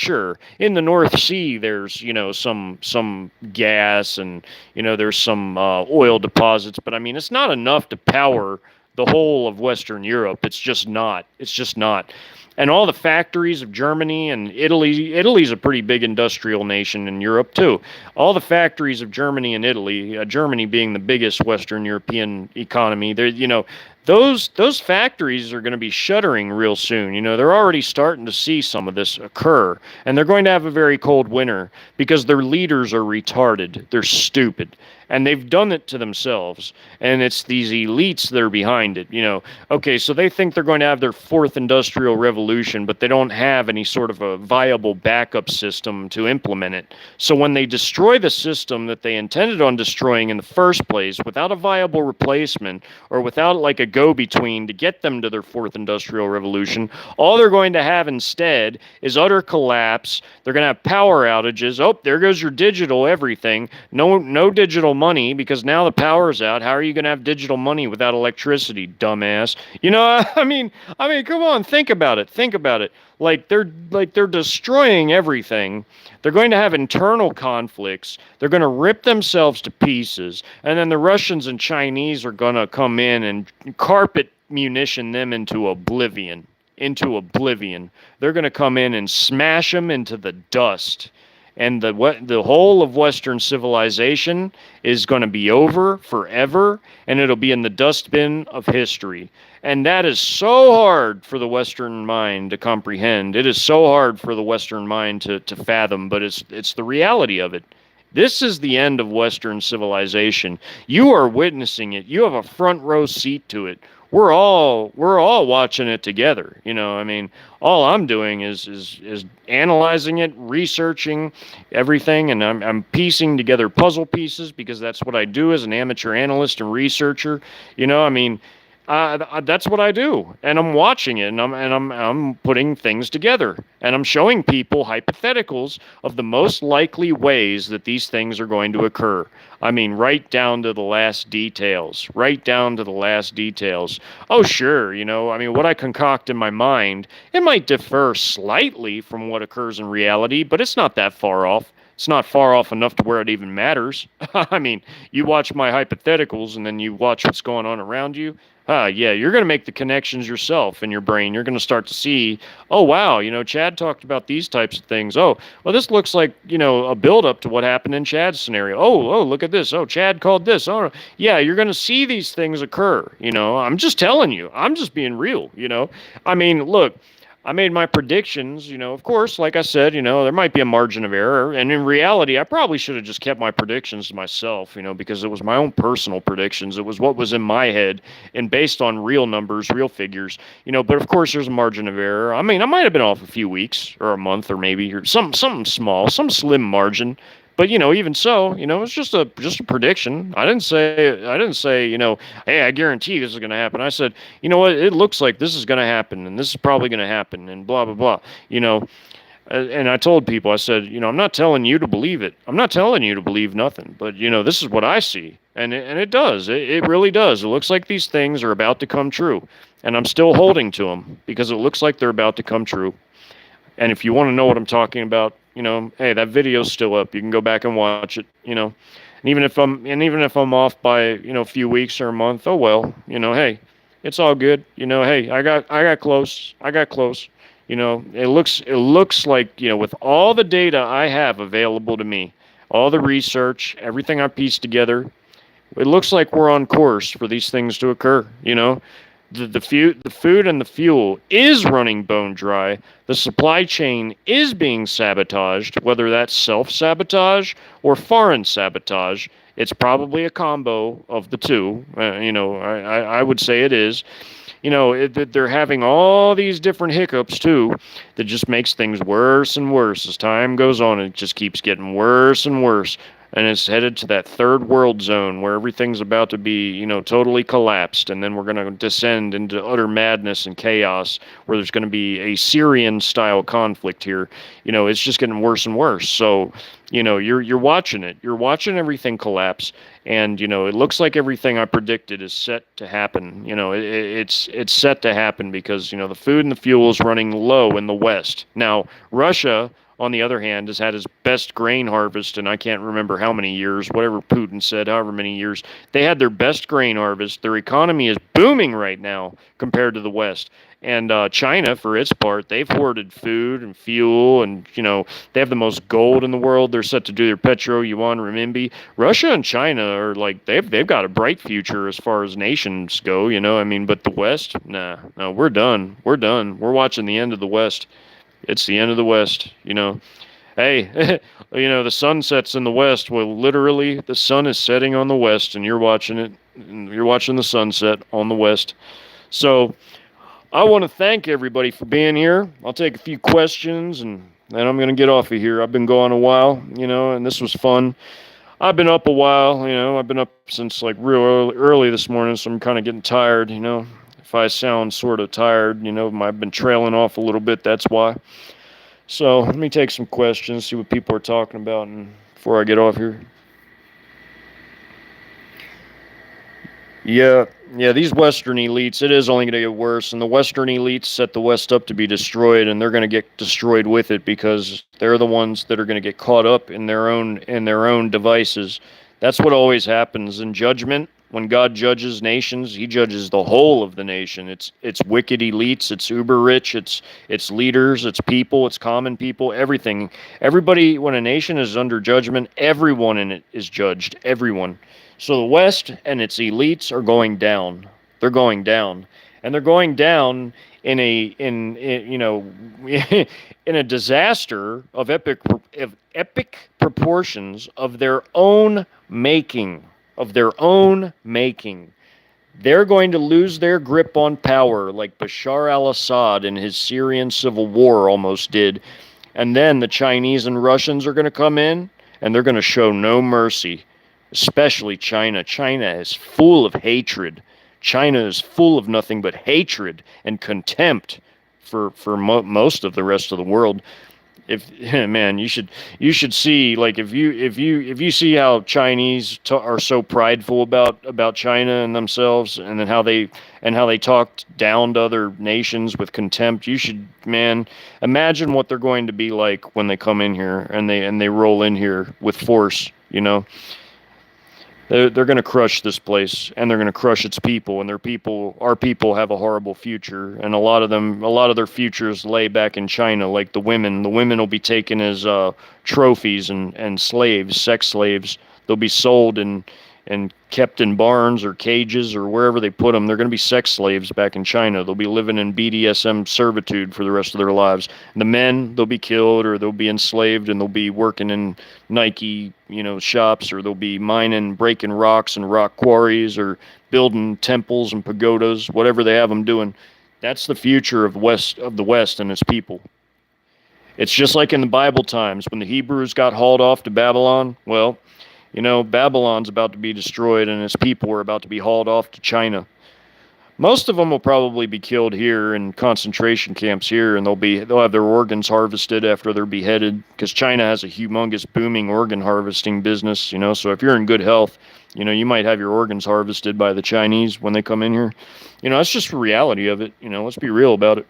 In the North Sea, there's some gas and there's some oil deposits, but I mean it's not enough to power the whole of Western Europe. It's just not. And all the factories of Germany and Italy's a pretty big industrial nation in Europe too. All the factories of Germany and Italy, Germany being the biggest Western European economy, those factories are going to be shuttering real soon. They're already starting to see some of this occur, and they're going to have a very cold winter because their leaders are retarded. They're stupid. And they've done it to themselves, and it's these elites that are behind it. Okay, so they think they're going to have their fourth industrial revolution, but they don't have any sort of a viable backup system to implement it. So when they destroy the system that they intended on destroying in the first place without a viable replacement or without like a go-between to get them to their fourth industrial revolution, all they're going to have instead is utter collapse. They're going to have power outages. Oh, there goes your digital everything. No digital money because now the power's out. How are you going to have digital money without electricity, dumbass? I mean, come on, think about it. Like they're destroying everything. They're going to have internal conflicts. They're going to rip themselves to pieces, and then the Russians and Chinese are going to come in and carpet munition them into oblivion. They're going to come in and smash them into the dust. And the whole of Western civilization is going to be over forever, and it'll be in the dustbin of history. And that is so hard for the Western mind to comprehend. It is so hard for the Western mind to fathom, but it's the reality of it. This is the end of Western civilization. You are witnessing it. You have a front row seat to it. We're all watching it together. I mean, all I'm doing is analyzing it, researching everything, and I'm piecing together puzzle pieces because that's what I do as an amateur analyst and researcher. I mean, that's what I do, and I'm watching it, and I'm putting things together, and I'm showing people hypotheticals of the most likely ways that these things are going to occur. I mean, right down to the last details. Oh, sure, I mean, what I concoct in my mind, it might differ slightly from what occurs in reality, but it's not that far off. It's not far off enough to where it even matters. I mean, you watch my hypotheticals and then you watch what's going on around you. Yeah, you're going to make the connections yourself in your brain. You're going to start to see, oh, wow, Chad talked about these types of things. Oh, well, this looks like, a buildup to what happened in Chad's scenario. Oh, look at this. Oh, Chad called this. Oh, yeah, you're going to see these things occur. I'm just telling you. I'm just being real, I mean, look. I made my predictions, of course, like I said, there might be a margin of error. And in reality, I probably should have just kept my predictions to myself, because it was my own personal predictions. It was what was in my head and based on real numbers, real figures, but of course there's a margin of error. I mean, I might have been off a few weeks or a month or maybe or something small, some slim margin. But even so, it's just a prediction. I didn't say, hey, I guarantee this is going to happen. I said, you know what, it looks like this is going to happen, and this is probably going to happen, and blah blah blah. You know, and I told people, I said, I'm not telling you to believe it. I'm not telling you to believe nothing, but this is what I see, and it does. It really does. It looks like these things are about to come true, and I'm still holding to them because it looks like they're about to come true. And if you want to know what I'm talking about, hey, that video's still up. You can go back and watch it. And even if I'm off by a few weeks or a month, oh well. Hey, it's all good. Hey, I got close. I got close. It looks like with all the data I have available to me, all the research, everything I pieced together, it looks like we're on course for these things to occur. The food and the fuel is running bone dry. The supply chain is being sabotaged, whether that's self-sabotage or foreign sabotage. It's probably a combo of the two. I would say it is. They're having all these different hiccups too that just makes things worse and worse as time goes on. It just keeps getting worse and worse. And it's headed to that third world zone where everything's about to be, totally collapsed. And then we're going to descend into utter madness and chaos where there's going to be a Syrian-style conflict here. It's just getting worse and worse. So, you're watching it. You're watching everything collapse. And, it looks like everything I predicted is set to happen. It's set to happen because, the food and the fuel is running low in the West. Now, Russia, on the other hand, has had his best grain harvest in I can't remember how many years, whatever Putin said, however many years. They had their best grain harvest. Their economy is booming right now compared to the West. And China, for its part, they've hoarded food and fuel, and they have the most gold in the world. They're set to do their petro, yuan, renminbi. Russia and China are like they've got a bright future as far as nations go. But the West, no, we're done. We're done. We're watching the end of the West. It's the end of the West. Hey, the sun sets in the West. Well, literally, the sun is setting on the West, and you're watching it. And you're watching the sunset on the West. So I want to thank everybody for being here. I'll take a few questions, and then I'm going to get off of here. I've been gone a while, and this was fun. I've been up a while, I've been up since like real early this morning, so I'm kind of getting tired, If I sound sort of tired, I've been trailing off a little bit, that's why. So let me take some questions, see what people are talking about before I get off here. Yeah, these Western elites, it is only going to get worse, and the Western elites set the West up to be destroyed, and they're going to get destroyed with it because they're the ones that are going to get caught up in their own devices. That's what always happens in judgment. When God judges nations, he judges the whole of the nation. It's wicked elites, it's uber rich, it's leaders, it's people, it's common people, everything. Everybody, when a nation is under judgment, everyone in it is judged, everyone. So the West and its elites are going down. They're going down. And they're going down in a disaster of epic proportions of their own making. They're going to lose their grip on power like Bashar al-Assad in his Syrian civil war almost did. And then the Chinese and Russians are going to come in, and they're going to show no mercy, especially China. China is full of hatred. China is full of nothing but hatred and contempt for most of the rest of the world. Man, you should see, like, if you see how Chinese are so prideful about China and themselves, and then how they talked down to other nations with contempt. You should, man, imagine what they're going to be like when they come in here and they roll in here with force. They're going to crush this place, and they're going to crush its people, and our people have a horrible future, and a lot of their futures lay back in China, like the women. The women will be taken as trophies and slaves, sex slaves. They'll be sold and kept in barns or cages or wherever they put them. They're going to be sex slaves back in China. They'll be living in BDSM servitude for the rest of their lives. And the men, they'll be killed, or they'll be enslaved, and they'll be working in Nike, shops, or they'll be mining, breaking rocks and rock quarries, or building temples and pagodas, whatever they have them doing. That's the future of the West and its people. It's just like in the Bible times when the Hebrews got hauled off to Babylon. Well, Babylon's about to be destroyed and its people are about to be hauled off to China. Most of them will probably be killed here in concentration camps here, and they'll have their organs harvested after they're beheaded, because China has a humongous booming organ harvesting business. So if you're in good health, you might have your organs harvested by the Chinese when they come in here. That's just the reality of it. Let's be real about it.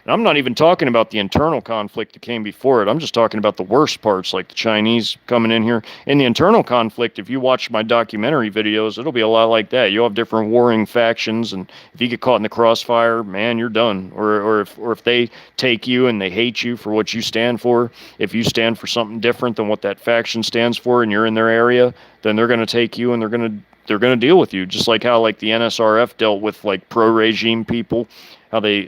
And I'm not even talking about the internal conflict that came before it. I'm just talking about the worst parts, like the Chinese coming in here. In the internal conflict, if you watch my documentary videos, it'll be a lot like that. You'll have different warring factions, and if you get caught in the crossfire, man, you're done. Or if they take you and they hate you for what you stand for, if you stand for something different than what that faction stands for and you're in their area, then they're going to take you and they're going to deal with you, just like how like the NSRF dealt with like pro-regime people, how they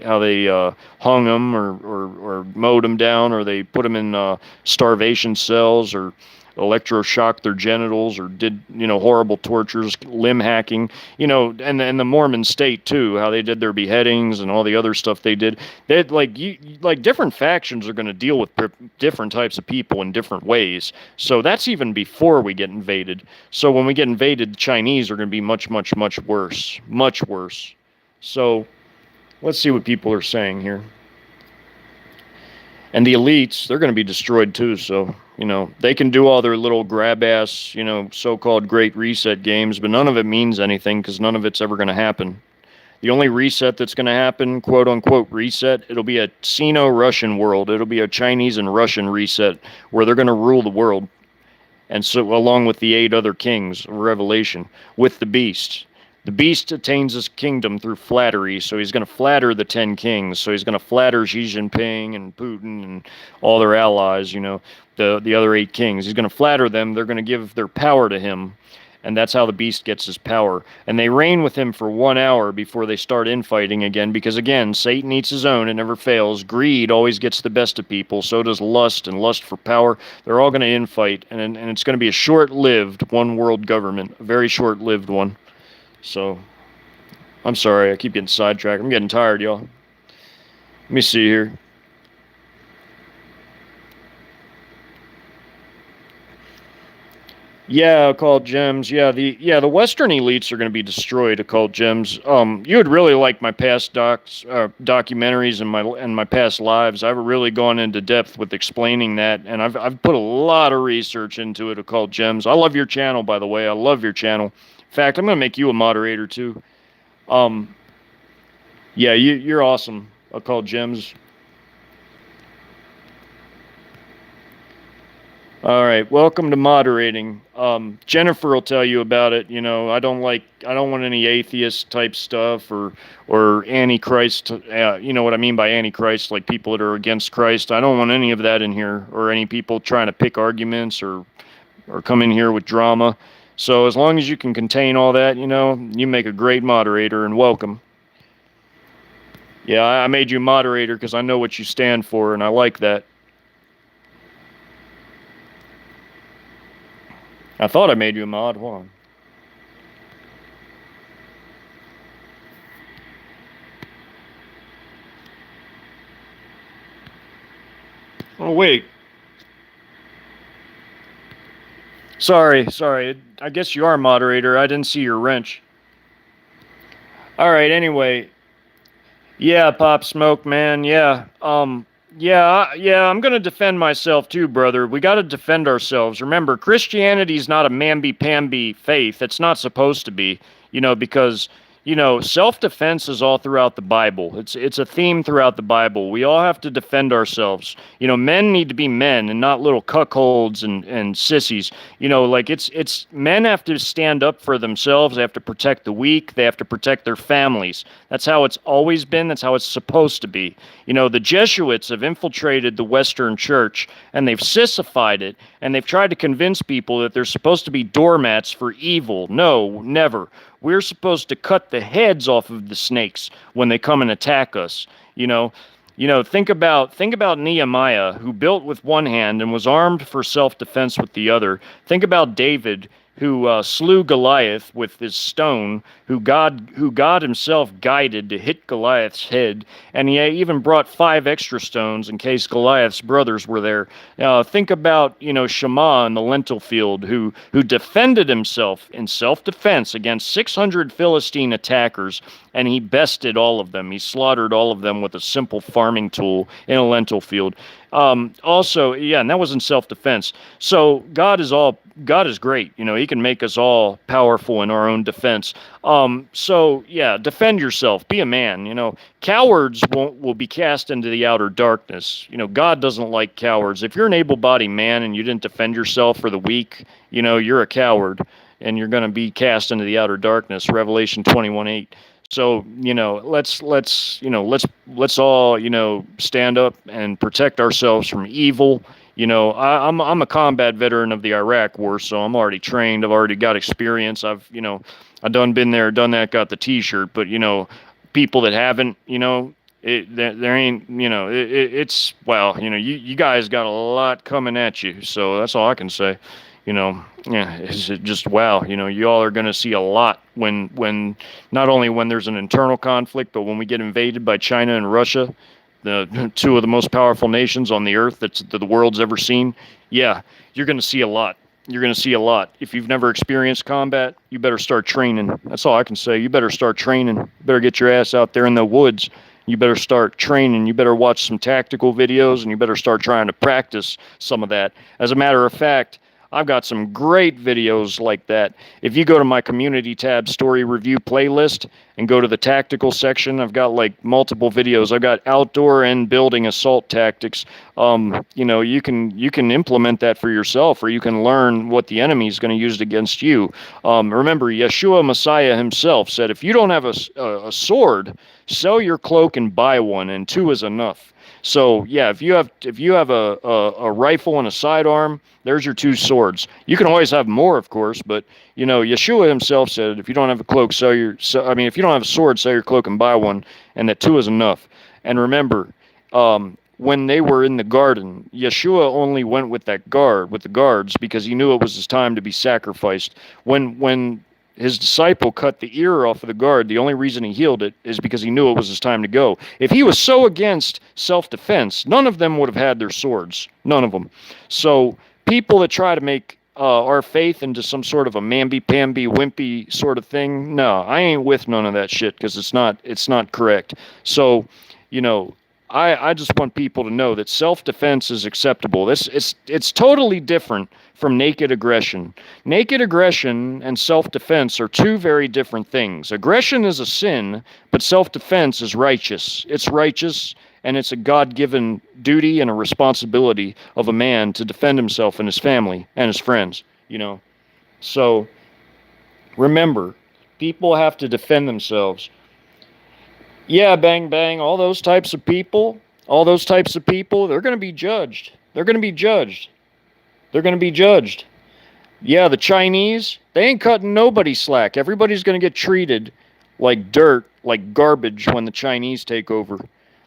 hung them or mowed them down, or they put them in starvation cells, or electroshocked their genitals, or did horrible tortures, limb hacking, and the Mormon state too, how they did their beheadings and all the other stuff they did. They like different factions are going to deal with different types of people in different ways. So that's even before we get invaded. So when we get invaded, the Chinese are going to be much worse, much worse. So let's see what people are saying here. And the elites, they're going to be destroyed too. So, they can do all their little grab-ass, so-called Great Reset games, but none of it means anything because none of it's ever going to happen. The only reset that's going to happen, quote-unquote reset, it'll be a Sino-Russian world. It'll be a Chinese and Russian reset where they're going to rule the world. And so, along with the 8 other kings of Revelation, with the beast. The beast attains his kingdom through flattery, so he's going to flatter the 10 kings. So he's going to flatter Xi Jinping and Putin and all their allies, the other 8 kings. He's going to flatter them. They're going to give their power to him, and that's how the beast gets his power. And they reign with him for 1 hour before they start infighting again, because, again, Satan eats his own. It never fails. Greed always gets the best of people. So does lust and lust for power. They're all going to infight, and it's going to be a short-lived one-world government, a very short-lived one. So, I'm sorry, I keep getting sidetracked. I'm getting tired, y'all. Let me see here. Yeah, occult gems. Yeah, the Western elites are going to be destroyed. Occult gems. You would really like my past documentaries and my past lives. I've really gone into depth with explaining that, and I've put a lot of research into it. Occult gems. I love your channel, by the way. I love your channel. In fact, I'm going to make you a moderator, too. Yeah, you're awesome, Occult Gems. All right, welcome to moderating. Jennifer will tell you about it. I don't want any atheist type stuff or antichrist. You know what I mean by antichrist, like people that are against Christ. I don't want any of that in here, or any people trying to pick arguments or come in here with drama. So as long as you can contain all that, you make a great moderator, and welcome. Yeah, I made you moderator because I know what you stand for, and I like that. I thought I made you a mod. Hold on. Oh, wait. Sorry. I guess you are a moderator. I didn't see your wrench. All right, anyway. Yeah, Pop Smoke, man. Yeah. Yeah, I'm going to defend myself too, brother. We got to defend ourselves. Remember, Christianity's not a mamby-pamby faith. It's not supposed to be, because self-defense is all throughout the Bible. It's a theme throughout the Bible. We all have to defend ourselves. Men need to be men and not little cuckolds and sissies. It's men have to stand up for themselves. They have to protect the weak. They have to protect their families. That's how it's always been. That's how it's supposed to be. The Jesuits have infiltrated the Western church, and they've sissified it, and they've tried to convince people that they're supposed to be doormats for evil. No, never. We're supposed to cut the heads off of the snakes when they come and attack us. Think about Nehemiah, who built with one hand and was armed for self-defense with the other. Think about David. who slew Goliath with his stone, who God himself guided to hit Goliath's head, and he even brought 5 extra stones in case Goliath's brothers were there. Think about Shammah in the lentil field, who defended himself in self-defense against 600 Philistine attackers, and he bested all of them. He slaughtered all of them with a simple farming tool in a lentil field. Also, yeah, and that was in self-defense. So God is great. He can make us all powerful in our own defense. So yeah, defend yourself. Be a man. Cowards will be cast into the outer darkness. God doesn't like cowards. If you're an able-bodied man and you didn't defend yourself for the weak, you're a coward, and you're going to be cast into the outer darkness. Revelation 21:8. So let's all stand up and protect ourselves from evil. I'm a combat veteran of the Iraq War, so I'm already trained. I've already got experience. I've done been there, done that, got the T-shirt. But people that haven't, there ain't, it's you guys got a lot coming at you. So that's all I can say. Yeah, it's just wow. You all are going to see a lot when not only when there's an internal conflict, but when we get invaded by China and Russia, the 2 of the most powerful nations on the earth that the world's ever seen. Yeah, you're going to see a lot. You're going to see a lot. If you've never experienced combat, you better start training. That's all I can say. You better start training. You better get your ass out there in the woods. You better start training. You better watch some tactical videos, and you better start trying to practice some of that. As a matter of fact, I've got some great videos like that. If you go to my community tab story review playlist and go to the tactical section, I've got like multiple videos. I've got outdoor and building assault tactics. You can implement that for yourself, or you can learn what the enemy is going to use against you. Remember, Yeshua Messiah himself said, if you don't have a sword, sell your cloak and buy one, and 2 is enough. So yeah, if you have a rifle and a sidearm, there's your 2 swords. You can always have more, of course, but Yeshua himself said, if you don't have a cloak, if you don't have a sword, sell your cloak and buy one, and that 2 is enough. And remember, when they were in the garden, Yeshua only went with the guards, because he knew it was his time to be sacrificed. When his disciple cut the ear off of the guard, the only reason he healed it is because he knew it was his time to go. If he was so against self-defense, none of them would have had their swords. None of them. So people that try to make our faith into some sort of a mamby-pamby, wimpy sort of thing, no, I ain't with none of that shit, because it's not correct. So, I just want people to know that self-defense is acceptable. It's totally different from naked aggression. Naked aggression and self-defense are 2 very different things. Aggression is a sin, but self-defense is righteous. It's righteous, and it's a God-given duty and a responsibility of a man to defend himself and his family and his friends. So remember, people have to defend themselves. Yeah, bang, bang, all those types of people, they're going to be judged. They're going to be judged. They're going to be judged. Yeah, the Chinese, they ain't cutting nobody slack. Everybody's going to get treated like dirt, like garbage when the Chinese take over.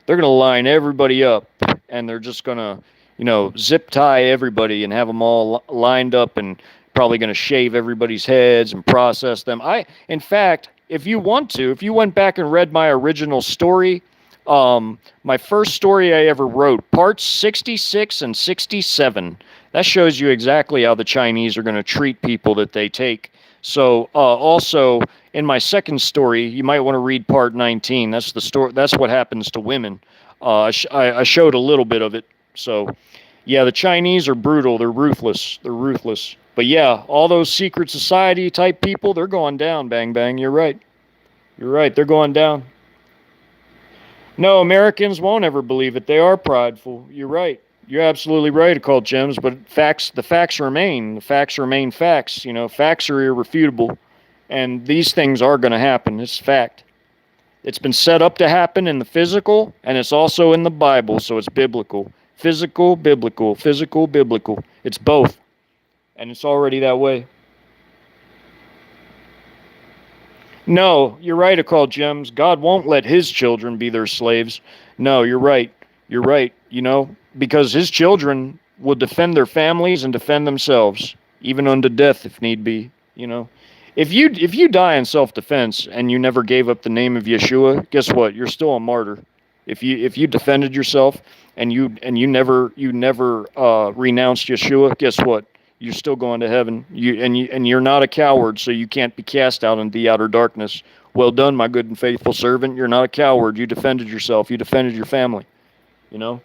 They're going to line everybody up, and they're just going to, zip tie everybody and have them all lined up, and probably going to shave everybody's heads and process them. In fact, if you went back and read my original story, my first story I ever wrote, parts 66 and 67, that shows you exactly how the Chinese are going to treat people that they take. So also in my second story, you might want to read part 19. That's the story. That's what happens to women. I showed a little bit of it. So yeah, the Chinese are brutal. They're ruthless. But yeah, all those secret society type people, they're going down, bang, bang. You're right. They're going down. No, Americans won't ever believe it. They are prideful. You're right. You're absolutely right, Occult Gems, but the facts remain. The facts remain facts. Facts are irrefutable, and these things are going to happen. It's fact. It's been set up to happen in the physical, and it's also in the Bible, so it's biblical. Physical, biblical. Physical, biblical. It's both. And it's already that way. No, you're right, Occult Gems. God won't let his children be their slaves. No, you're right. Because his children will defend their families and defend themselves, even unto death if need be. You know, if you die in self-defense and you never gave up the name of Yeshua, guess what? You're still a martyr. If you defended yourself and you never renounced Yeshua, guess what? You're still going to heaven. You're not a coward, so you can't be cast out into the outer darkness. Well done, my good and faithful servant. You're not a coward. You defended yourself. You defended your family. You know,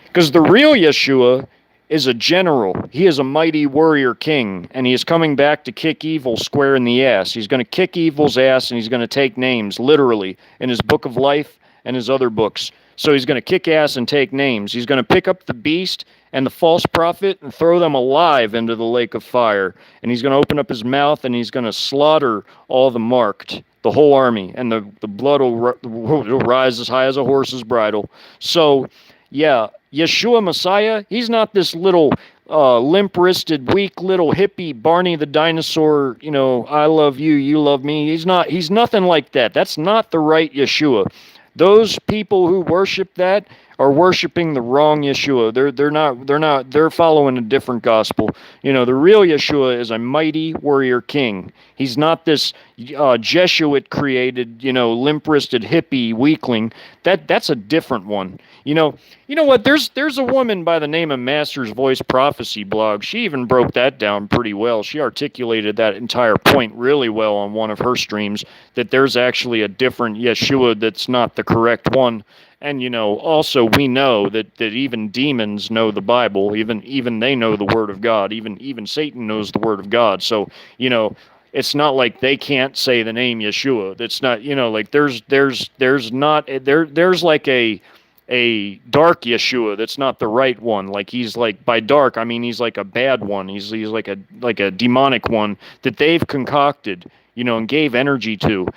because the real Yeshua is a general. He is a mighty warrior king, and he is coming back to kick evil square in the ass. He's going to kick evil's ass, and he's going to take names, literally, in his book of life and his other books. So he's going to kick ass and take names. He's going to pick up the beast and the false prophet and throw them alive into the lake of fire. And he's going to open up his mouth, and he's going to slaughter all the marked, the whole army, and the blood will rise as high as a horse's bridle. So, yeah, Yeshua Messiah, he's not this little limp-wristed, weak little hippie Barney the dinosaur, I love you, you love me. He's nothing like that. That's not the right Yeshua. Those people who worship that are worshiping the wrong Yeshua. They're following a different gospel. The real Yeshua is a mighty warrior king. He's not this Jesuit created, limp-wristed hippie weakling. That's a different one. You know what? There's a woman by the name of Master's Voice Prophecy blog. She even broke that down pretty well. She articulated that entire point really well on one of her streams, that there's actually a different Yeshua that's not the correct one. And also we know that even demons know the Bible. Even they know the Word of God. Even Satan knows the Word of God. So it's not like they can't say the name Yeshua. It's not like there's like a dark Yeshua that's not the right one. Like he's like, by dark I mean he's like a bad one. He's like a demonic one that they've concocted, and gave energy to,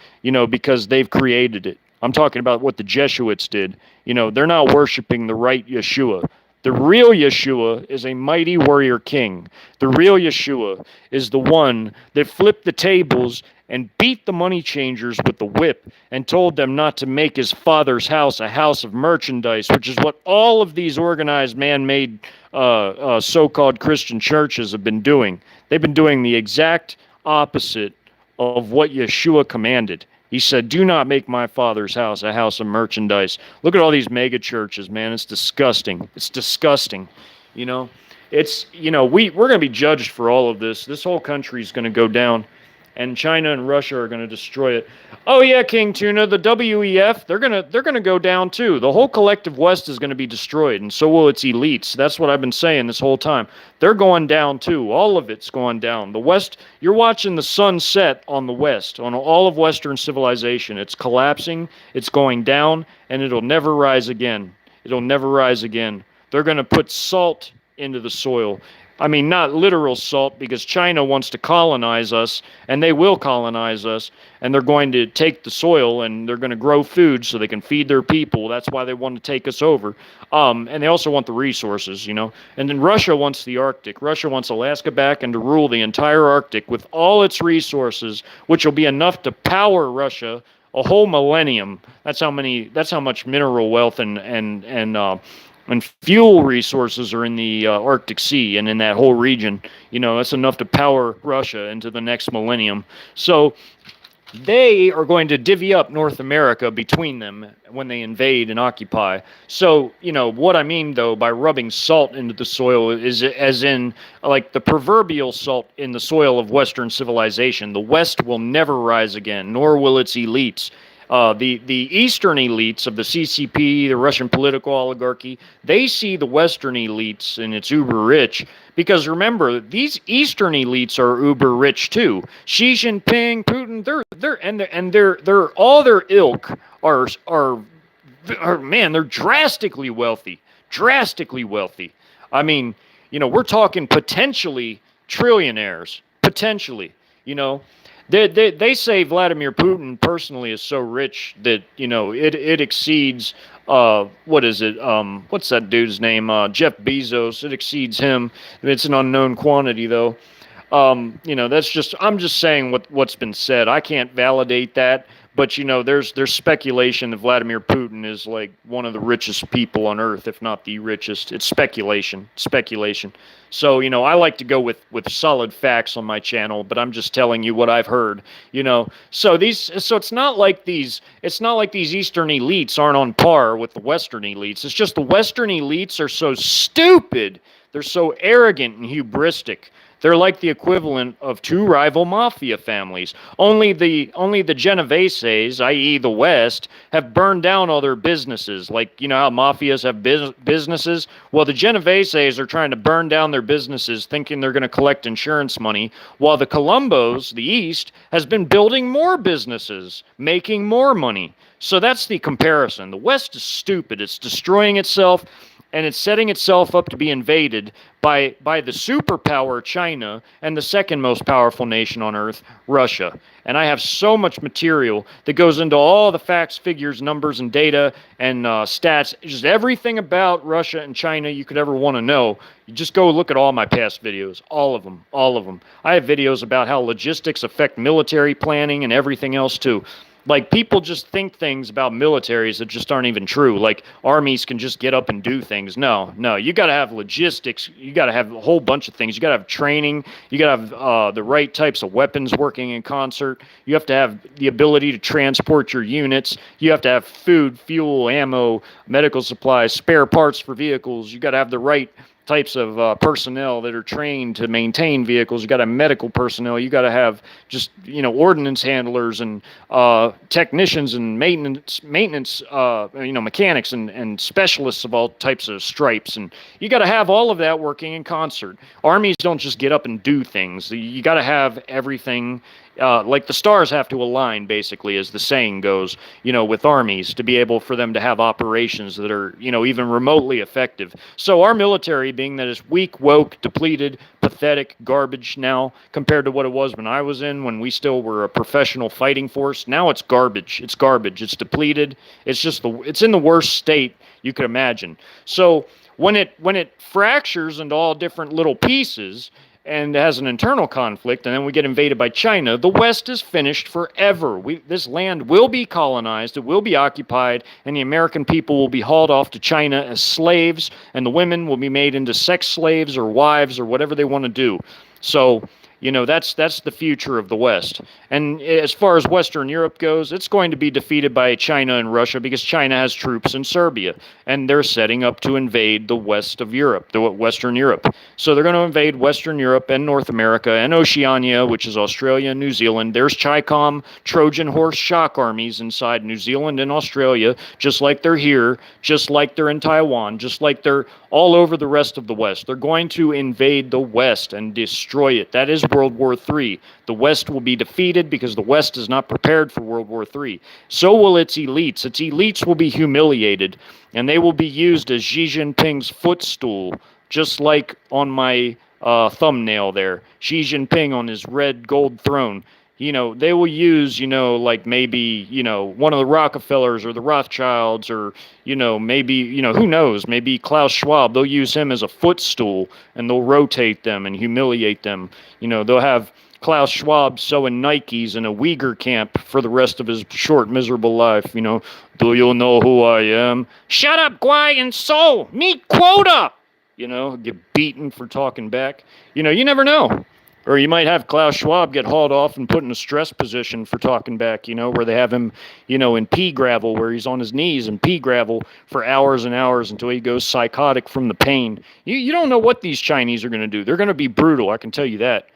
because they've created it. I'm talking about what the Jesuits did. They're not worshiping the right Yeshua. The real Yeshua is a mighty warrior king. The real Yeshua is the one that flipped the tables and beat the money changers with the whip and told them not to make his father's house a house of merchandise, which is what all of these organized man-made so-called Christian churches have been doing. They've been doing the exact opposite of what Yeshua commanded. He said, do not make my father's house a house of merchandise. Look at all these mega churches, man. It's disgusting. It's disgusting. We're going to be judged for all of this. This whole country is going to go down, and China and Russia are going to destroy it. Oh yeah, King Tuna, the WEF, they're going to go down too. The whole collective West is going to be destroyed, and so will its elites. That's what I've been saying this whole time. They're going down too. All of it's going down. The West, you're watching the sun set on the West, on all of Western civilization. It's collapsing, it's going down, and it'll never rise again. It'll never rise again. They're going to put salt into the soil. I mean, not literal salt, because China wants to colonize us, and they will colonize us, and they're going to take the soil, and they're going to grow food so they can feed their people. That's why they want to take us over. And they also want the resources, And then Russia wants the Arctic. Russia wants Alaska back and to rule the entire Arctic with all its resources, which will be enough to power Russia a whole millennium. That's how much mineral wealth and fuel resources are in the Arctic Sea and in that whole region. That's enough to power Russia into the next millennium. So they are going to divvy up North America between them when they invade and occupy. So, what I mean, though, by rubbing salt into the soil is as in, like, the proverbial salt in the soil of Western civilization. The West will never rise again, nor will its elites. The Eastern elites of the CCP, the Russian political oligarchy, they see the Western elites and it's uber rich, because remember, these Eastern elites are uber rich too. Xi Jinping, Putin, they're all their ilk are man, they're drastically wealthy. I mean, we're talking potentially trillionaires, potentially. They say Vladimir Putin personally is so rich that it exceeds what is it? What's that dude's name? Jeff Bezos. It exceeds him. It's an unknown quantity though. That's just, I'm just saying what's been said. I can't validate that, But there's speculation that Vladimir Putin is like one of the richest people on earth, if not the richest. It's speculation. So I like to go with solid facts on my channel, but I'm just telling you what I've heard. So it's not like these Eastern elites aren't on par with the Western elites. It's just the Western elites are so stupid. They're so arrogant and hubristic. They're like the equivalent of two rival mafia families. Only the Genoveses, i.e. the West, have burned down all their businesses. Like, how mafias have businesses? Well, the Genoveses are trying to burn down their businesses thinking they're going to collect insurance money, while the Colombos, the East, has been building more businesses, making more money. So that's the comparison. The West is stupid. It's destroying itself, and it's setting itself up to be invaded by the superpower China and the second most powerful nation on earth, Russia. And I have so much material that goes into all the facts, figures, numbers, and data and stats, just everything about Russia and China you could ever want to know. You just go look at all my past videos, all of them. I have videos about how logistics affect military planning and everything else too. Like, people just think things about militaries that just aren't even true. Like, armies can just get up and do things. No. You got to have logistics. You got to have a whole bunch of things. You got to have training. You got to have the right types of weapons working in concert. You have to have the ability to transport your units. You have to have food, fuel, ammo, medical supplies, spare parts for vehicles. You got to have the right types of personnel that are trained to maintain vehicles. You got to have medical personnel. You got to have just ordnance handlers and technicians and maintenance mechanics and specialists of all types of stripes. And you got to have all of that working in concert. Armies don't just get up and do things. You got to have everything. Like the stars have to align, basically, as the saying goes, with armies to be able for them to have operations that are, even remotely effective. So our military, being that it's weak, woke, depleted, pathetic, garbage now compared to what it was when we still were a professional fighting force. Now it's garbage. It's depleted. It's in the worst state you could imagine. So when it fractures into all different little pieces, and has an internal conflict, and then we get invaded by China, the West is finished forever. This land will be colonized, it will be occupied, and the American people will be hauled off to China as slaves, and the women will be made into sex slaves or wives or whatever they want to do. So, that's the future of the West. And as far as Western Europe goes, it's going to be defeated by China and Russia because China has troops in Serbia, and they're setting up to invade the west of Europe, the Western Europe. So they're going to invade Western Europe and North America and Oceania, which is Australia and New Zealand. There's Chi-Com Trojan horse shock armies inside New Zealand and Australia, just like they're here, just like they're in Taiwan, just like they're all over the rest of the West. They're going to invade the West and destroy it. That is World War III. The West will be defeated because the West is not prepared for World War III. So will its elites. Its elites will be humiliated, and they will be used as Xi Jinping's footstool, just like on my thumbnail there. Xi Jinping on his red gold throne. They will use, like maybe, one of the Rockefellers or the Rothschilds or, maybe, who knows, maybe Klaus Schwab. They'll use him as a footstool and they'll rotate them and humiliate them. They'll have Klaus Schwab sewing Nikes in a Uyghur camp for the rest of his short, miserable life. Do you know who I am? Shut up, Guai and Soul. Meet quota. Get beaten for talking back. You never know. Or you might have Klaus Schwab get hauled off and put in a stress position for talking back, where they have him, in pea gravel, where he's on his knees in pea gravel for hours and hours until he goes psychotic from the pain. You don't know what these Chinese are going to do. They're going to be brutal, I can tell you that.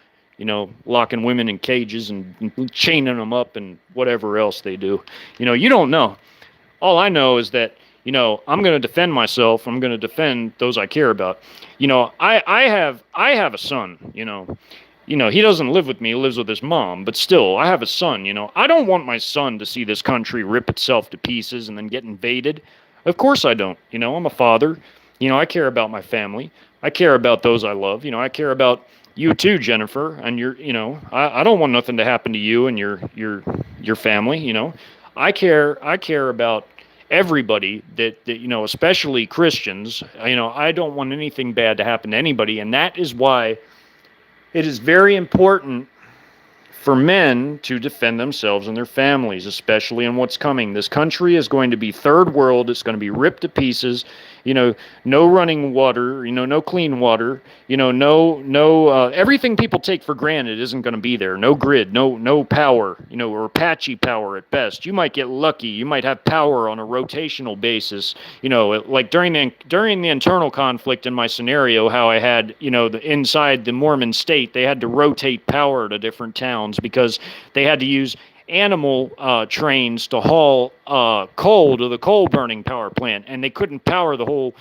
Locking women in cages and chaining them up and whatever else they do. You don't know. All I know is that, I'm going to defend myself. I'm going to defend those I care about. I have a son, he doesn't live with me, he lives with his mom, but still, I have a son, I don't want my son to see this country rip itself to pieces and then get invaded. Of course I don't. I'm a father. I care about my family. I care about those I love. I care about you too, Jennifer, and I don't want nothing to happen to you and your family, I care about everybody that especially Christians. I don't want anything bad to happen to anybody, and that is why it is very important for men to defend themselves and their families, especially in what's coming. This country is going to be third world. It's going to be ripped to pieces. No running water, no clean water, no everything people take for granted isn't going to be there. No grid, no power, or patchy power at best. You might get lucky. You might have power on a rotational basis. Like during the internal conflict in my scenario, how I had, inside the Mormon state, they had to rotate power to different towns because they had to use animal trains to haul coal to the coal burning power plant, and they couldn't power the whole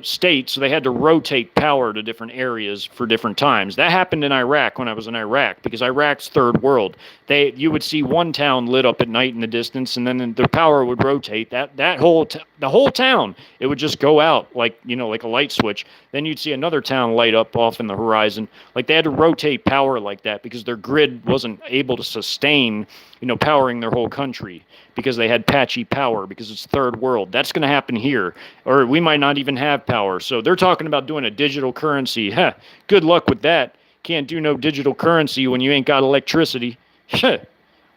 state, so they had to rotate power to different areas for different times. That happened in Iraq when I was in Iraq, because Iraq's third world. You would see one town lit up at night in the distance, and then the power would rotate. The whole town, it would just go out like a light switch. Then you'd see another town light up off in the horizon. Like they had to rotate power like that because their grid wasn't able to sustain powering their whole country, because they had patchy power, because it's third world. That's going to happen here, or we might not even have power. So they're talking about doing a digital currency. Good luck with that. Can't do no digital currency when you ain't got electricity.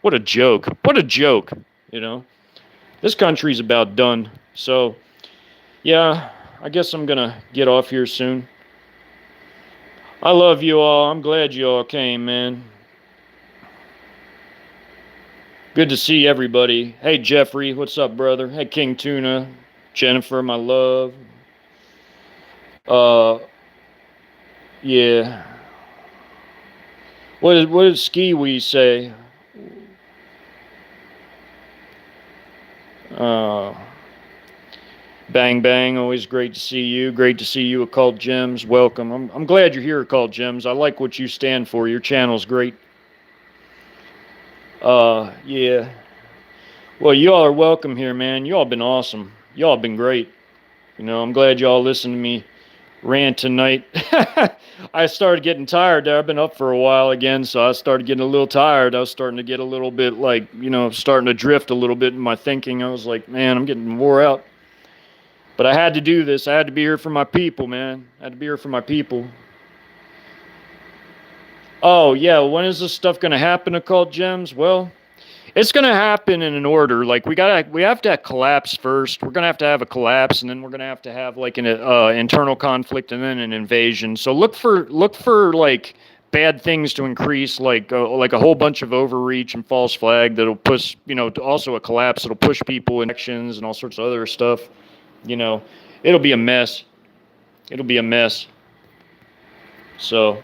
What a joke. What a joke. This country's about done. So, yeah, I guess I'm going to get off here soon. I love you all. I'm glad you all came, man. Good to see everybody. Hey, Jeffrey, what's up, brother? Hey, King Tuna, Jennifer, my love. Yeah. What did Ski Wee say? Bang Bang, always great to see you. Great to see you, Occult Gems. Welcome. I'm glad you're here, Occult Gems. I like what you stand for. Your channel's great. Yeah. Well, y'all are welcome here, man. Y'all been awesome. Y'all been great. I'm glad y'all listened to me rant tonight. I started getting tired there. I've been up for a while again, so I started getting a little tired. I was starting to get a little bit starting to drift a little bit in my thinking. I was like, man, I'm getting wore out. But I had to do this. I had to be here for my people, man. I had to be here for my people. Oh, yeah, when is this stuff going to happen, Occult Gems? Well, it's going to happen in an order. Like, we have to collapse first. We're going to have a collapse, and then we're going to have like an internal conflict, and then an invasion. So look for like bad things to increase, like a whole bunch of overreach and false flag that'll push, also a collapse that'll push people in actions and all sorts of other stuff. It'll be a mess. It'll be a mess. So,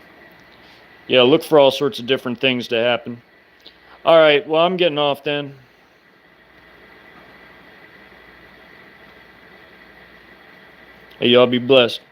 yeah, look for all sorts of different things to happen. All right, well, I'm getting off then. Hey, y'all be blessed.